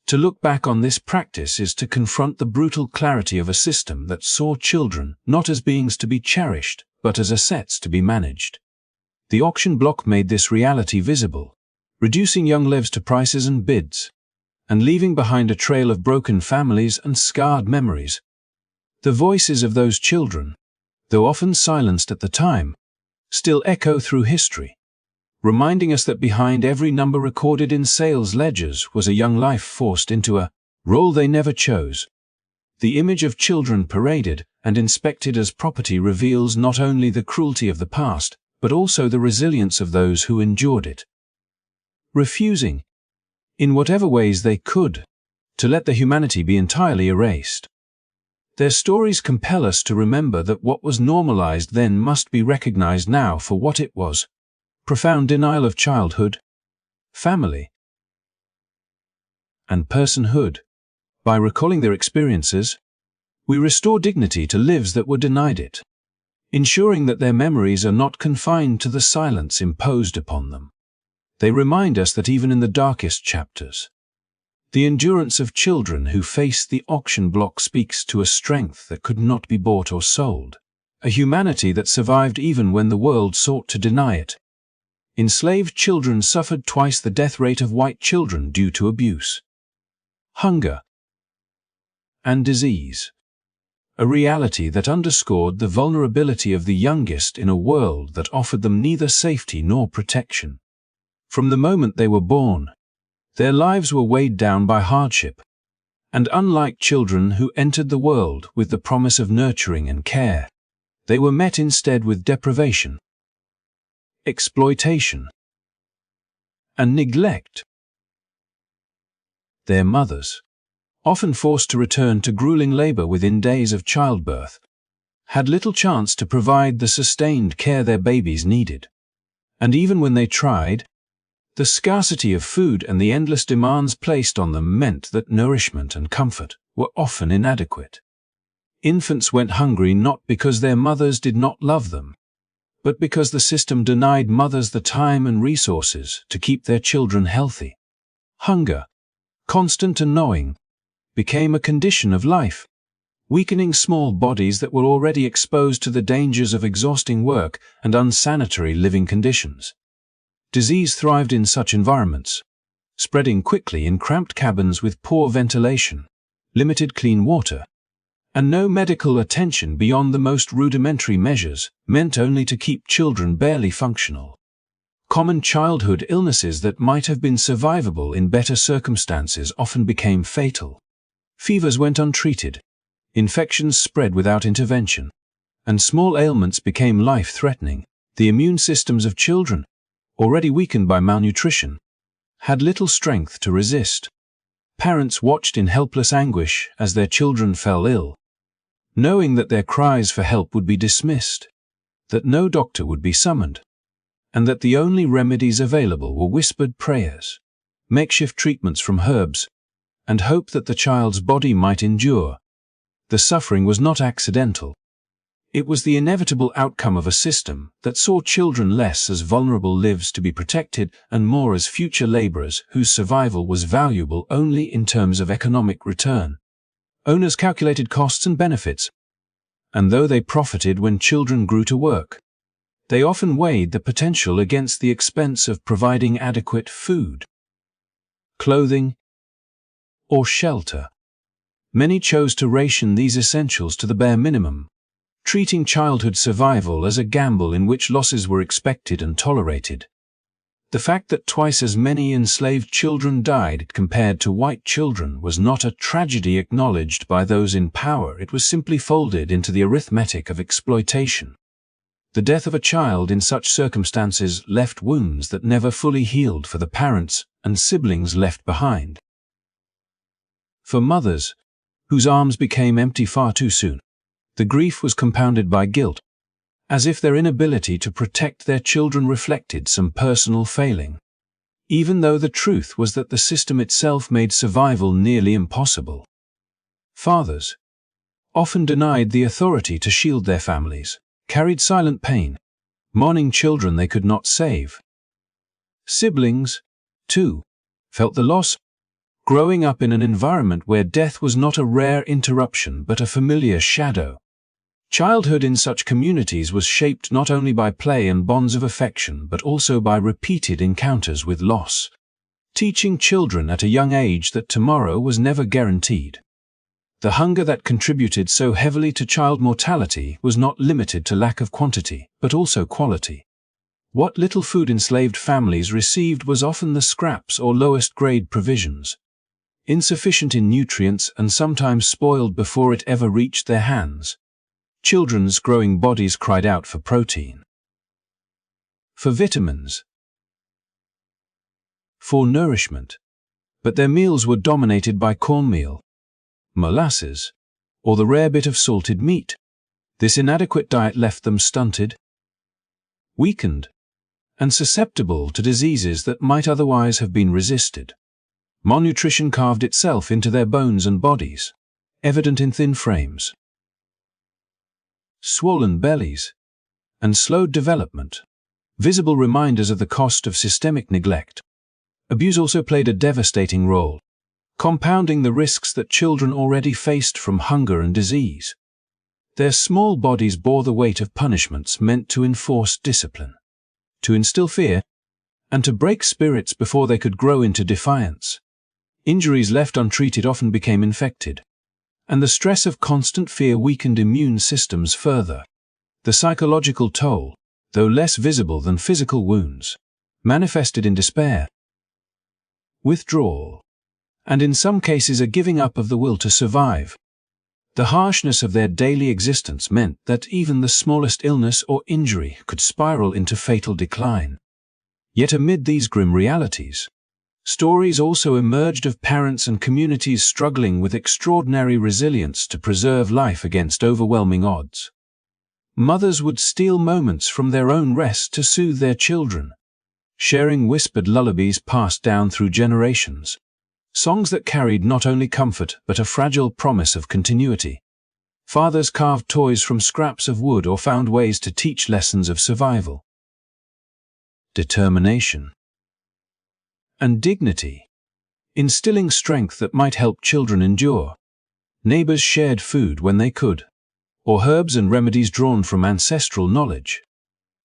A: To look back on this practice is to confront the brutal clarity of a system that saw children not as beings to be cherished, but as assets to be managed. The auction block made this reality visible, reducing young lives to prices and bids, and leaving behind a trail of broken families and scarred memories. The voices of those children, though often silenced at the time, still echo through history, reminding us that behind every number recorded in sales ledgers was a young life forced into a role they never chose. The image of children paraded and inspected as property reveals not only the cruelty of the past, but also the resilience of those who endured it, refusing, in whatever ways they could, to let their humanity be entirely erased. Their stories compel us to remember that what was normalized then must be recognized now for what it was: profound denial of childhood, family, and personhood. By recalling their experiences, we restore dignity to lives that were denied it, ensuring that their memories are not confined to the silence imposed upon them. They remind us that even in the darkest chapters, the endurance of children who faced the auction block speaks to a strength that could not be bought or sold, a humanity that survived even when the world sought to deny it. Enslaved children suffered twice the death rate of white children due to abuse, hunger, and disease. a reality that underscored the vulnerability of the youngest in a world that offered them neither safety nor protection. From the moment they were born, their lives were weighed down by hardship, and unlike children who entered the world with the promise of nurturing and care, they were met instead with deprivation, exploitation, and neglect. Their mothers, often forced to return to grueling labor within days of childbirth, had little chance to provide the sustained care their babies needed. And even when they tried, the scarcity of food and the endless demands placed on them meant that nourishment and comfort were often inadequate. Infants went hungry not because their mothers did not love them, but because the system denied mothers the time and resources to keep their children healthy. Hunger, constant and gnawing, became a condition of life, weakening small bodies that were already exposed to the dangers of exhausting work and unsanitary living conditions. Disease thrived in such environments, spreading quickly in cramped cabins with poor ventilation, limited clean water, and no medical attention beyond the most rudimentary measures, meant only to keep children barely functional. Common childhood illnesses that might have been survivable in better circumstances often became fatal. Fevers went untreated, infections spread without intervention, and small ailments became life-threatening. The immune systems of children, already weakened by malnutrition, had little strength to resist. Parents watched in helpless anguish as their children fell ill, knowing that their cries for help would be dismissed, that no doctor would be summoned, and that the only remedies available were whispered prayers, makeshift treatments from herbs, and hope that the child's body might endure. The suffering was not accidental. It was the inevitable outcome of a system that saw children less as vulnerable lives to be protected and more as future laborers whose survival was valuable only in terms of economic return. Owners calculated costs and benefits, and though they profited when children grew to work, they often weighed the potential against the expense of providing adequate food, clothing, or shelter. Many chose to ration these essentials to the bare minimum, treating childhood survival as a gamble in which losses were expected and tolerated. The fact that twice as many enslaved children died compared to white children was not a tragedy acknowledged by those in power. It was simply folded into the arithmetic of exploitation. The death of a child in such circumstances left wounds that never fully healed for the parents and siblings left behind. For mothers, whose arms became empty far too soon, the grief was compounded by guilt, as if their inability to protect their children reflected some personal failing, even though the truth was that the system itself made survival nearly impossible. Fathers, often denied the authority to shield their families, carried silent pain, mourning children they could not save. Siblings, too, felt the loss, growing up in an environment where death was not a rare interruption but a familiar shadow. Childhood in such communities was shaped not only by play and bonds of affection but also by repeated encounters with loss, teaching children at a young age that tomorrow was never guaranteed. The hunger that contributed so heavily to child mortality was not limited to lack of quantity, but also quality. What little food enslaved families received was often the scraps or lowest grade provisions, insufficient in nutrients and sometimes spoiled before it ever reached their hands. Children's growing bodies cried out for protein, for vitamins, for nourishment, but their meals were dominated by cornmeal, molasses, or the rare bit of salted meat. This inadequate diet left them stunted, weakened, and susceptible to diseases that might otherwise have been resisted. Malnutrition carved itself into their bones and bodies, evident in thin frames, swollen bellies, and slowed development, visible reminders of the cost of systemic neglect. Abuse also played a devastating role, compounding the risks that children already faced from hunger and disease. Their small bodies bore the weight of punishments meant to enforce discipline, to instill fear, and to break spirits before they could grow into defiance. Injuries left untreated often became infected, And the stress of constant fear weakened immune systems further. The psychological toll, though less visible than physical wounds, manifested in despair, withdrawal, and in some cases a giving up of the will to survive. The harshness of their daily existence meant that even the smallest illness or injury could spiral into fatal decline. Yet amid these grim realities, stories also emerged of parents and communities struggling with extraordinary resilience to preserve life against overwhelming odds. Mothers would steal moments from their own rest to soothe their children, sharing whispered lullabies passed down through generations, songs that carried not only comfort but a fragile promise of continuity. Fathers carved toys from scraps of wood or found ways to teach lessons of survival, determination, and dignity, instilling strength that might help children endure. Neighbors shared food when they could, or herbs and remedies drawn from ancestral knowledge,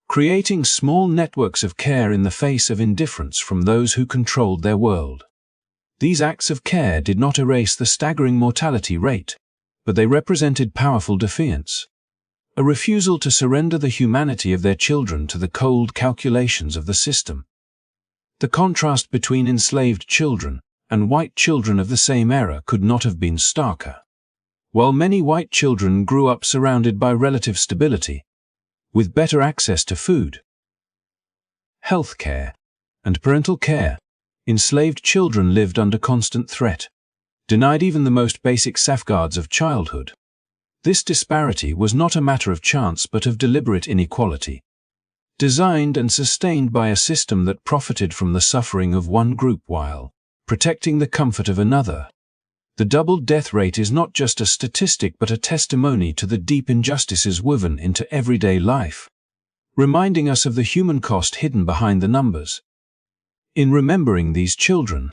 A: creating small networks of care in the face of indifference from those who controlled their world. These acts of care did not erase the staggering mortality rate, but they represented powerful defiance, a refusal to surrender the humanity of their children to the cold calculations of the system. The contrast between enslaved children and white children of the same era could not have been starker. While many white children grew up surrounded by relative stability, with better access to food, health care, and parental care, enslaved children lived under constant threat, denied even the most basic safeguards of childhood. This disparity was not a matter of chance but of deliberate inequality, designed and sustained by a system that profited from the suffering of one group while protecting the comfort of another. The double death rate is not just a statistic but a testimony to the deep injustices woven into everyday life, reminding us of the human cost hidden behind the numbers. In remembering these children,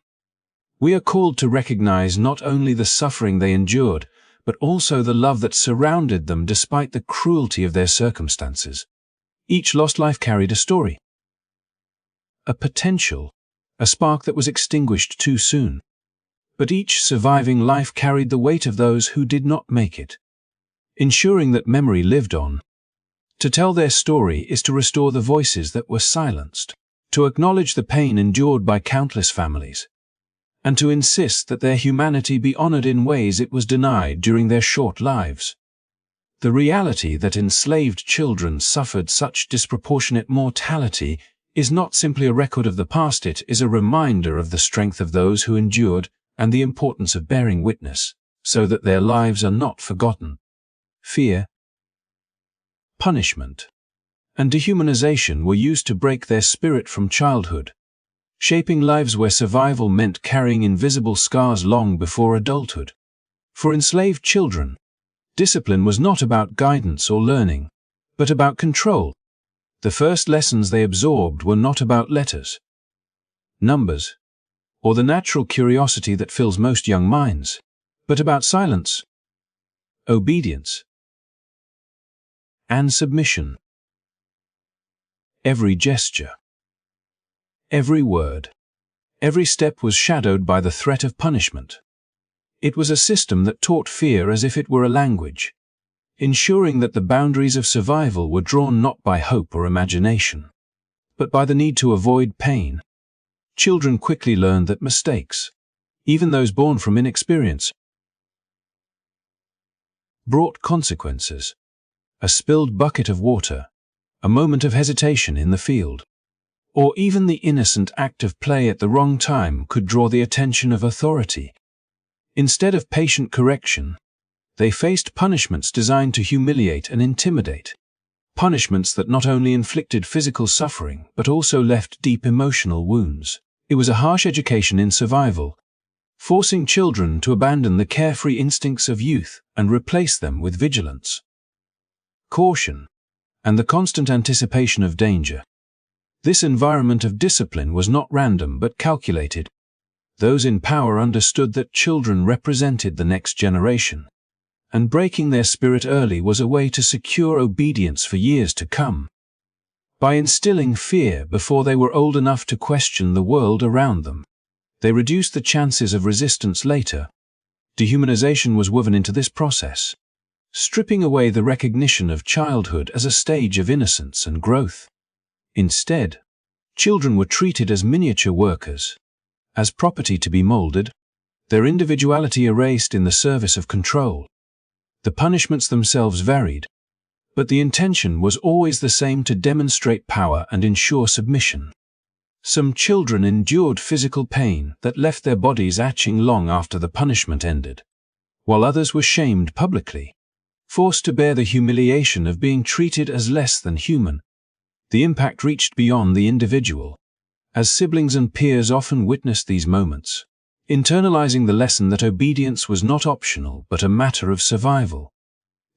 A: we are called to recognize not only the suffering they endured, but also the love that surrounded them despite the cruelty of their circumstances. Each lost life carried a story, a potential, a spark that was extinguished too soon. But each surviving life carried the weight of those who did not make it, ensuring that memory lived on. To tell their story is to restore the voices that were silenced, to acknowledge the pain endured by countless families, and to insist that their humanity be honored in ways it was denied during their short lives. The reality that enslaved children suffered such disproportionate mortality is not simply a record of the past, it is a reminder of the strength of those who endured and the importance of bearing witness, so that their lives are not forgotten. Fear, punishment, and dehumanization were used to break their spirit from childhood, shaping lives where survival meant carrying invisible scars long before adulthood. For enslaved children, discipline was not about guidance or learning, but about control. The first lessons they absorbed were not about letters, numbers, or the natural curiosity that fills most young minds, but about silence, obedience, and submission. Every gesture, every word, every step was shadowed by the threat of punishment. It was a system that taught fear as if it were a language, ensuring that the boundaries of survival were drawn not by hope or imagination, but by the need to avoid pain. Children quickly learned that mistakes, even those born from inexperience, brought consequences. A spilled bucket of water, a moment of hesitation in the field, or even the innocent act of play at the wrong time could draw the attention of authority. Instead of patient correction, they faced punishments designed to humiliate and intimidate. Punishments that not only inflicted physical suffering but also left deep emotional wounds. It was a harsh education in survival, forcing children to abandon the carefree instincts of youth and replace them with vigilance, caution, and the constant anticipation of danger. This environment of discipline was not random but calculated. Those in power understood that children represented the next generation, and breaking their spirit early was a way to secure obedience for years to come. By instilling fear before they were old enough to question the world around them, they reduced the chances of resistance later, Dehumanization was woven into this process, stripping away the recognition of childhood as a stage of innocence and growth. Instead, children were treated as miniature workers, as property to be molded, their individuality erased in the service of control. The punishments themselves varied, but the intention was always the same: to demonstrate power and ensure submission. Some children endured physical pain that left their bodies aching long after the punishment ended, while others were shamed publicly, forced to bear the humiliation of being treated as less than human. The impact reached beyond the individual, as siblings and peers often witnessed these moments, internalizing the lesson that obedience was not optional but a matter of survival.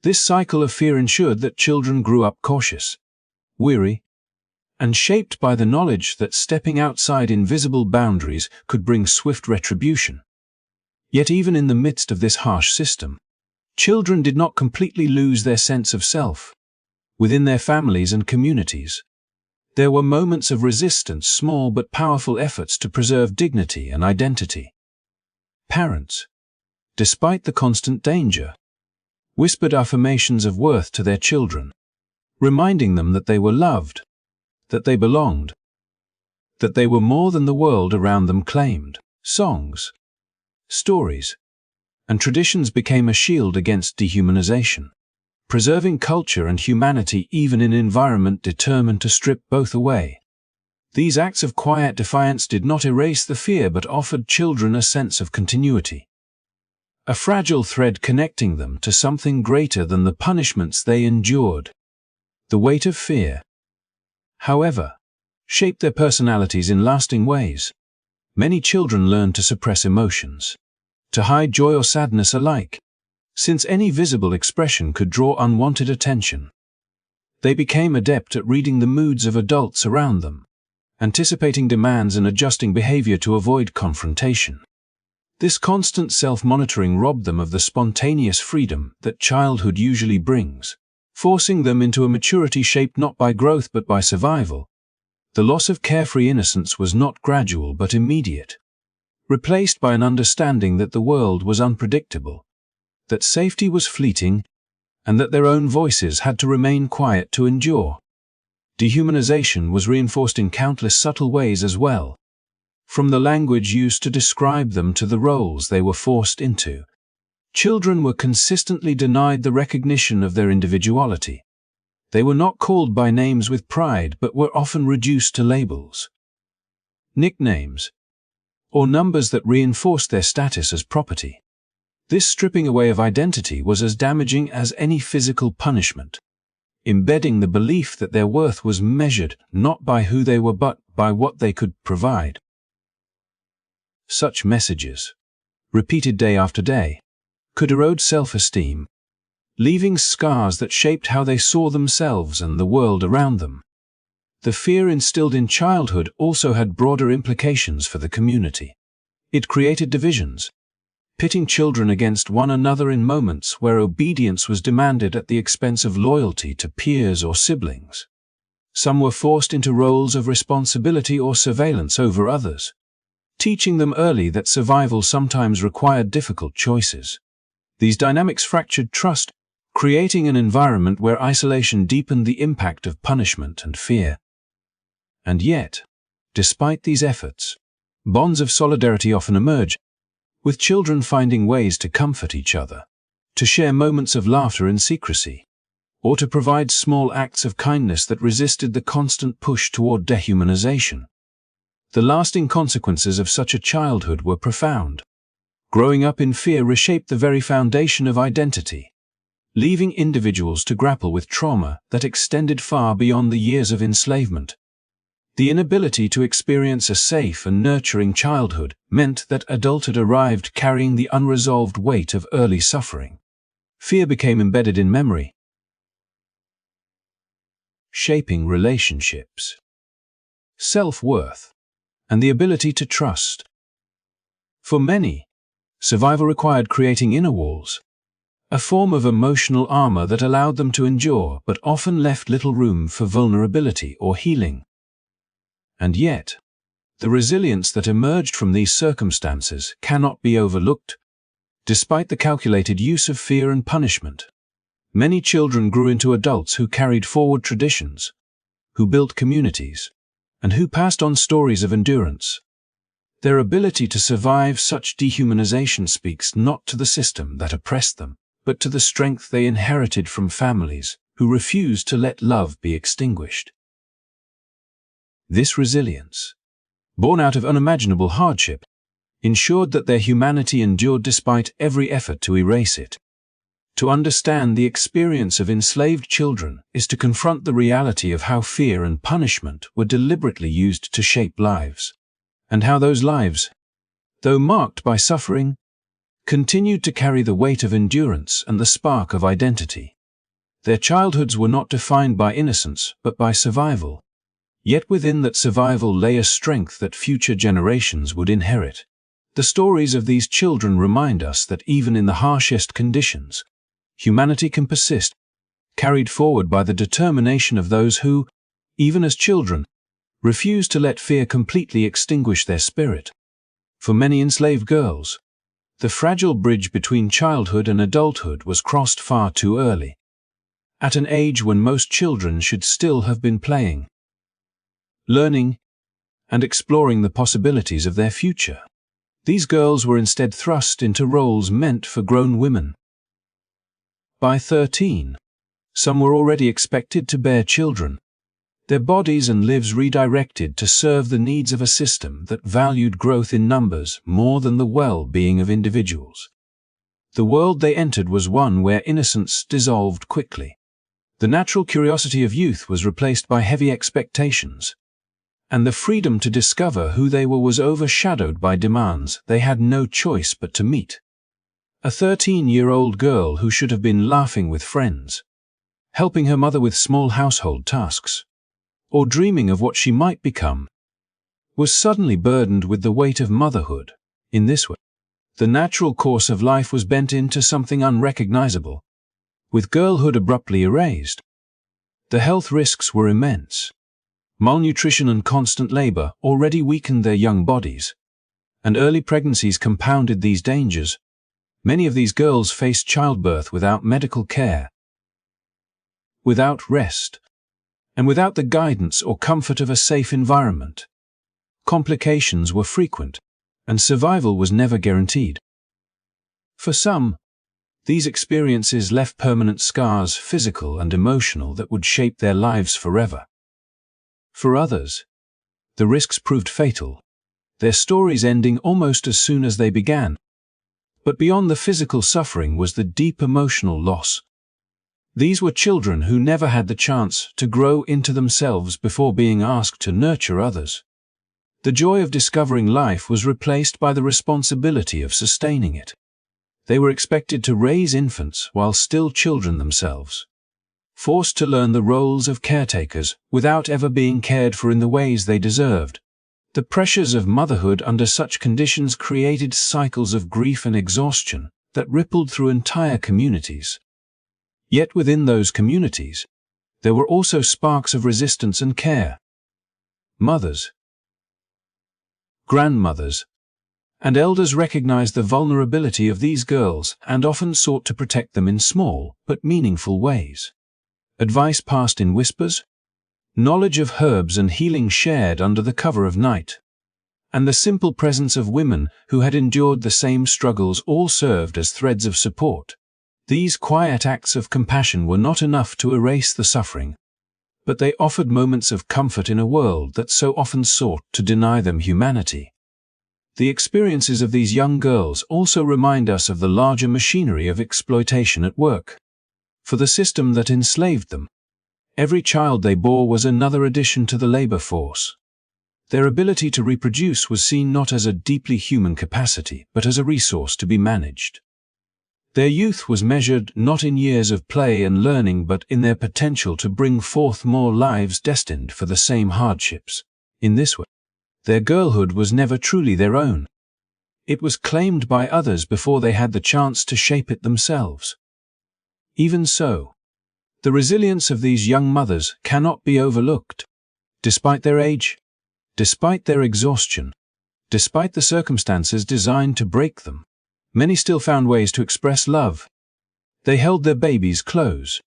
A: This cycle of fear ensured that children grew up cautious, weary, and shaped by the knowledge that stepping outside invisible boundaries could bring swift retribution. Yet even in the midst of this harsh system, children did not completely lose their sense of self. Within their families and communities, there were moments of resistance, small but powerful efforts to preserve dignity and identity. Parents, despite the constant danger, whispered affirmations of worth to their children, reminding them that they were loved, that they belonged, that they were more than the world around them claimed. Songs, stories, and traditions became a shield against dehumanization, preserving culture and humanity even in an environment determined to strip both away. These acts of quiet defiance did not erase the fear but offered children a sense of continuity, a fragile thread connecting them to something greater than the punishments they endured. The weight of fear, however, shaped their personalities in lasting ways. Many children learned to suppress emotions, to hide joy or sadness alike, since any visible expression could draw unwanted attention. They became adept at reading the moods of adults around them, anticipating demands and adjusting behavior to avoid confrontation. This constant self-monitoring robbed them of the spontaneous freedom that childhood usually brings, forcing them into a maturity shaped not by growth but by survival. The loss of carefree innocence was not gradual but immediate, replaced by an understanding that the world was unpredictable, that safety was fleeting, and that their own voices had to remain quiet to endure. Dehumanization was reinforced in countless subtle ways as well, from the language used to describe them to the roles they were forced into. Children were consistently denied the recognition of their individuality. They were not called by names with pride but were often reduced to labels, nicknames, or numbers that reinforced their status as property. This stripping away of identity was as damaging as any physical punishment, embedding the belief that their worth was measured not by who they were but by what they could provide. Such messages, repeated day after day, could erode self-esteem, leaving scars that shaped how they saw themselves and the world around them. The fear instilled in childhood also had broader implications for the community. It created divisions, pitting children against one another in moments where obedience was demanded at the expense of loyalty to peers or siblings. Some were forced into roles of responsibility or surveillance over others, teaching them early that survival sometimes required difficult choices. These dynamics fractured trust, creating an environment where isolation deepened the impact of punishment and fear. And yet, despite these efforts, bonds of solidarity often emerge, with children finding ways to comfort each other, to share moments of laughter in secrecy, or to provide small acts of kindness that resisted the constant push toward dehumanization. The lasting consequences of such a childhood were profound. Growing up in fear reshaped the very foundation of identity, leaving individuals to grapple with trauma that extended far beyond the years of enslavement. The inability to experience a safe and nurturing childhood meant that adulthood arrived carrying the unresolved weight of early suffering. Fear became embedded in memory, shaping relationships, self-worth, and the ability to trust. For many, survival required creating inner walls, a form of emotional armor that allowed them to endure but often left little room for vulnerability or healing. And yet, the resilience that emerged from these circumstances cannot be overlooked. Despite the calculated use of fear and punishment, many children grew into adults who carried forward traditions, who built communities, and who passed on stories of endurance. Their ability to survive such dehumanization speaks not to the system that oppressed them, but to the strength they inherited from families who refused to let love be extinguished. This resilience, born out of unimaginable hardship, ensured that their humanity endured despite every effort to erase it. To understand the experience of enslaved children is to confront the reality of how fear and punishment were deliberately used to shape lives, and how those lives, though marked by suffering, continued to carry the weight of endurance and the spark of identity. Their childhoods were not defined by innocence but by survival, yet within that survival lay a strength that future generations would inherit. The stories of these children remind us that even in the harshest conditions, humanity can persist, carried forward by the determination of those who, even as children, refused to let fear completely extinguish their spirit. For many enslaved girls, the fragile bridge between childhood and adulthood was crossed far too early, at an age when most children should still have been playing, learning, and exploring the possibilities of their future. These girls were instead thrust into roles meant for grown women. By 13, some were already expected to bear children, their bodies and lives redirected to serve the needs of a system that valued growth in numbers more than the well-being of individuals. The world they entered was one where innocence dissolved quickly. The natural curiosity of youth was replaced by heavy expectations, and the freedom to discover who they were was overshadowed by demands they had no choice but to meet. A 13-year-old girl who should have been laughing with friends, helping her mother with small household tasks, or dreaming of what she might become, was suddenly burdened with the weight of motherhood. In this way, the natural course of life was bent into something unrecognizable, with girlhood abruptly erased. The health risks were immense. Malnutrition and constant labor already weakened their young bodies, and early pregnancies compounded these dangers. Many of these girls faced childbirth without medical care, without rest, and without the guidance or comfort of a safe environment. Complications were frequent, and survival was never guaranteed. For some, these experiences left permanent scars, physical and emotional, that would shape their lives forever. For others, the risks proved fatal, their stories ending almost as soon as they began. But beyond the physical suffering was the deep emotional loss. These were children who never had the chance to grow into themselves before being asked to nurture others. The joy of discovering life was replaced by the responsibility of sustaining it. They were expected to raise infants while still children themselves, forced to learn the roles of caretakers without ever being cared for in the ways they deserved. The pressures of motherhood under such conditions created cycles of grief and exhaustion that rippled through entire communities. Yet within those communities, there were also sparks of resistance and care. Mothers, grandmothers, and elders recognized the vulnerability of these girls and often sought to protect them in small but meaningful ways. Advice passed in whispers, knowledge of herbs and healing shared under the cover of night, and the simple presence of women who had endured the same struggles all served as threads of support. These quiet acts of compassion were not enough to erase the suffering, but they offered moments of comfort in a world that so often sought to deny them humanity. The experiences of these young girls also remind us of the larger machinery of exploitation at work. For the system that enslaved them, every child they bore was another addition to the labor force. Their ability to reproduce was seen not as a deeply human capacity, but as a resource to be managed. Their youth was measured not in years of play and learning, but in their potential to bring forth more lives destined for the same hardships. In this way, their girlhood was never truly their own. It was claimed by others before they had the chance to shape it themselves. Even so, the resilience of these young mothers cannot be overlooked. Despite their age, despite their exhaustion, despite the circumstances designed to break them, Many still found ways to express love. They held their babies close,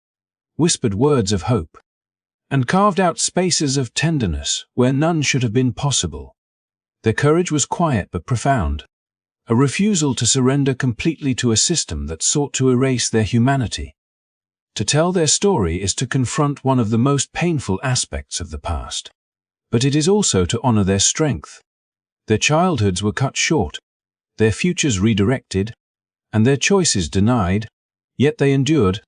A: whispered words of hope, and carved out spaces of tenderness where none should have been possible. Their courage was quiet but profound, a refusal to surrender completely to a system that sought to erase their humanity. To tell their story is to confront one of the most painful aspects of the past. But it is also to honor their strength. Their childhoods were cut short, their futures redirected, and their choices denied, yet they endured.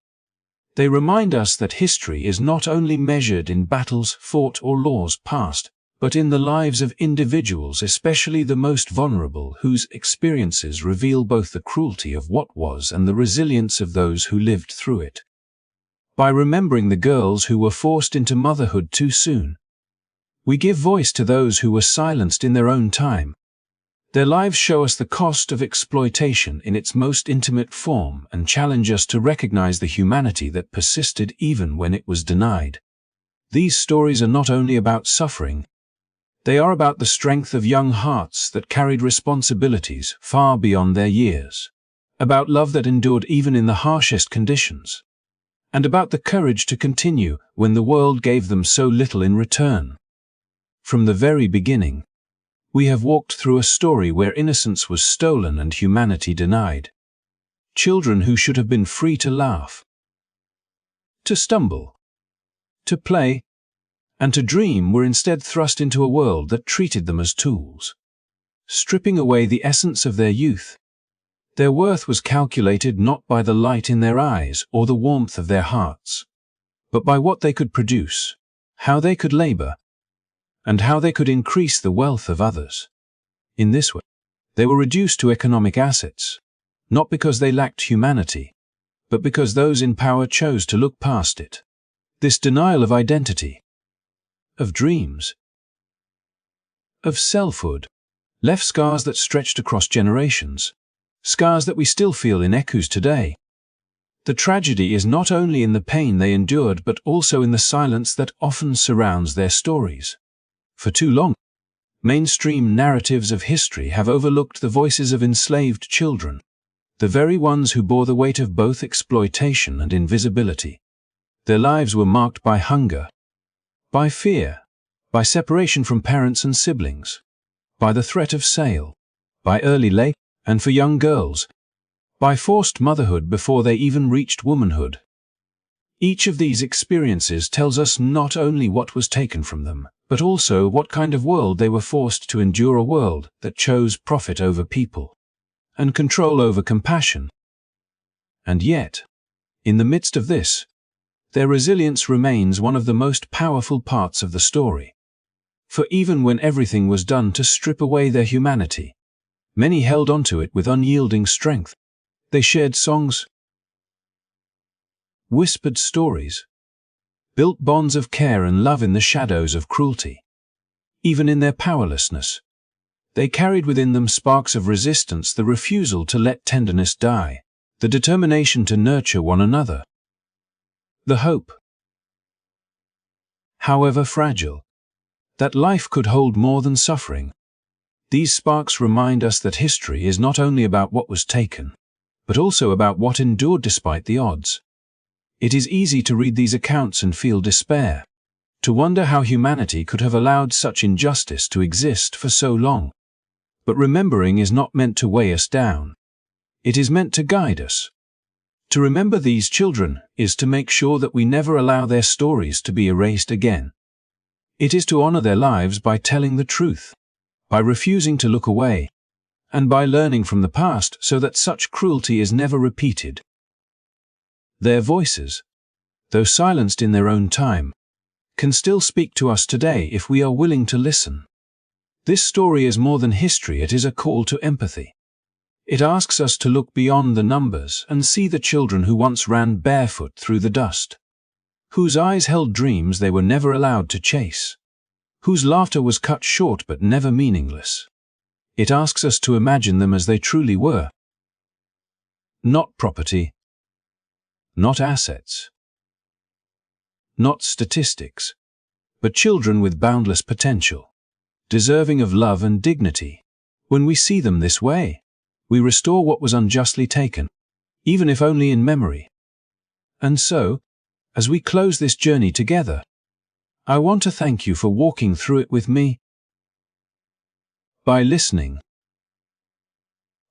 A: They remind us that history is not only measured in battles fought or laws passed, but in the lives of individuals, especially the most vulnerable, whose experiences reveal both the cruelty of what was and the resilience of those who lived through it. By remembering the girls who were forced into motherhood too soon, we give voice to those who were silenced in their own time. Their lives show us the cost of exploitation in its most intimate form and challenge us to recognize the humanity that persisted even when it was denied. These stories are not only about suffering, they are about the strength of young hearts that carried responsibilities far beyond their years, about love that endured even in the harshest conditions, and about the courage to continue when the world gave them so little in return. From the very beginning, we have walked through a story where innocence was stolen and humanity denied. Children who should have been free to laugh, to stumble, to play, and to dream were instead thrust into a world that treated them as tools, stripping away the essence of their youth. Their worth was calculated not by the light in their eyes or the warmth of their hearts, but by what they could produce, how they could labor, and how they could increase the wealth of others. In this way, they were reduced to economic assets, not because they lacked humanity, but because those in power chose to look past it. This denial of identity, of dreams, of selfhood, left scars that stretched across generations, scars that we still feel in echoes today. The tragedy is not only in the pain they endured but also in the silence that often surrounds their stories. For too long, mainstream narratives of history have overlooked the voices of enslaved children, the very ones who bore the weight of both exploitation and invisibility. Their lives were marked by hunger, by fear, by separation from parents and siblings, by the threat of sale, by early labor, and for young girls, by forced motherhood before they even reached womanhood. Each of these experiences tells us not only what was taken from them, but also what kind of world they were forced to endure, a world that chose profit over people, and control over compassion. And yet, in the midst of this, their resilience remains one of the most powerful parts of the story. For even when everything was done to strip away their humanity, many held onto it with unyielding strength. They shared songs, whispered stories, built bonds of care and love in the shadows of cruelty. Even in their powerlessness, they carried within them sparks of resistance, the refusal to let tenderness die, the determination to nurture one another, the hope, however fragile, that life could hold more than suffering. These sparks remind us that history is not only about what was taken, but also about what endured despite the odds. It is easy to read these accounts and feel despair, to wonder how humanity could have allowed such injustice to exist for so long. But remembering is not meant to weigh us down. It is meant to guide us. To remember these children is to make sure that we never allow their stories to be erased again. It is to honor their lives by telling the truth, by refusing to look away, and by learning from the past so that such cruelty is never repeated. Their voices, though silenced in their own time, can still speak to us today if we are willing to listen. This story is more than history, it is a call to empathy. It asks us to look beyond the numbers and see the children who once ran barefoot through the dust, whose eyes held dreams they were never allowed to chase, whose laughter was cut short but never meaningless. It asks us to imagine them as they truly were. Not property, not assets, not statistics, but children with boundless potential, deserving of love and dignity. When we see them this way, We restore what was unjustly taken, even if only in memory. And so, as we close this journey together, I want to thank you for walking through it with me. By listening,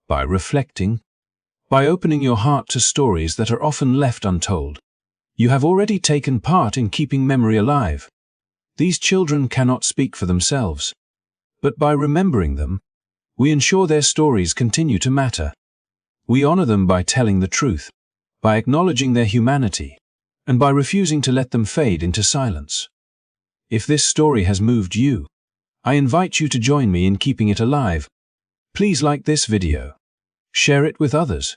A: by reflecting, by opening your heart to stories that are often left untold, you have already taken part in keeping memory alive. These children cannot speak for themselves, but by remembering them, we ensure their stories continue to matter. We honor them by telling the truth, by acknowledging their humanity, and by refusing to let them fade into silence. If this story has moved you, I invite you to join me in keeping it alive. Please like this video, share it with others,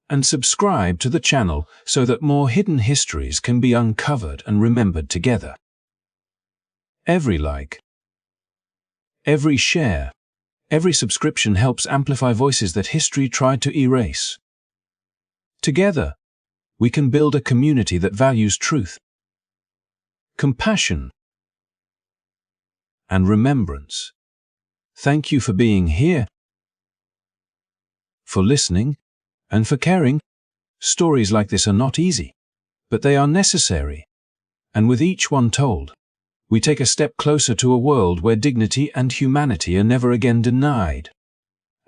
A: and subscribe to the channel so that more hidden histories can be uncovered and remembered together. Every like, every share, every subscription helps amplify voices that history tried to erase. Together, we can build a community that values truth, compassion, and remembrance. Thank you for being here, for listening, and for caring. Stories like this are not easy, but they are necessary. And with each one told, we take a step closer to a world where dignity and humanity are never again denied.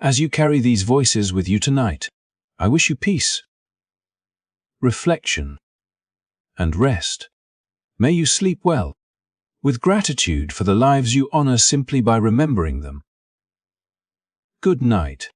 A: As you carry these voices with you tonight, I wish you peace, reflection, and rest. May you sleep well, with gratitude for the lives you honor simply by remembering them. Good night.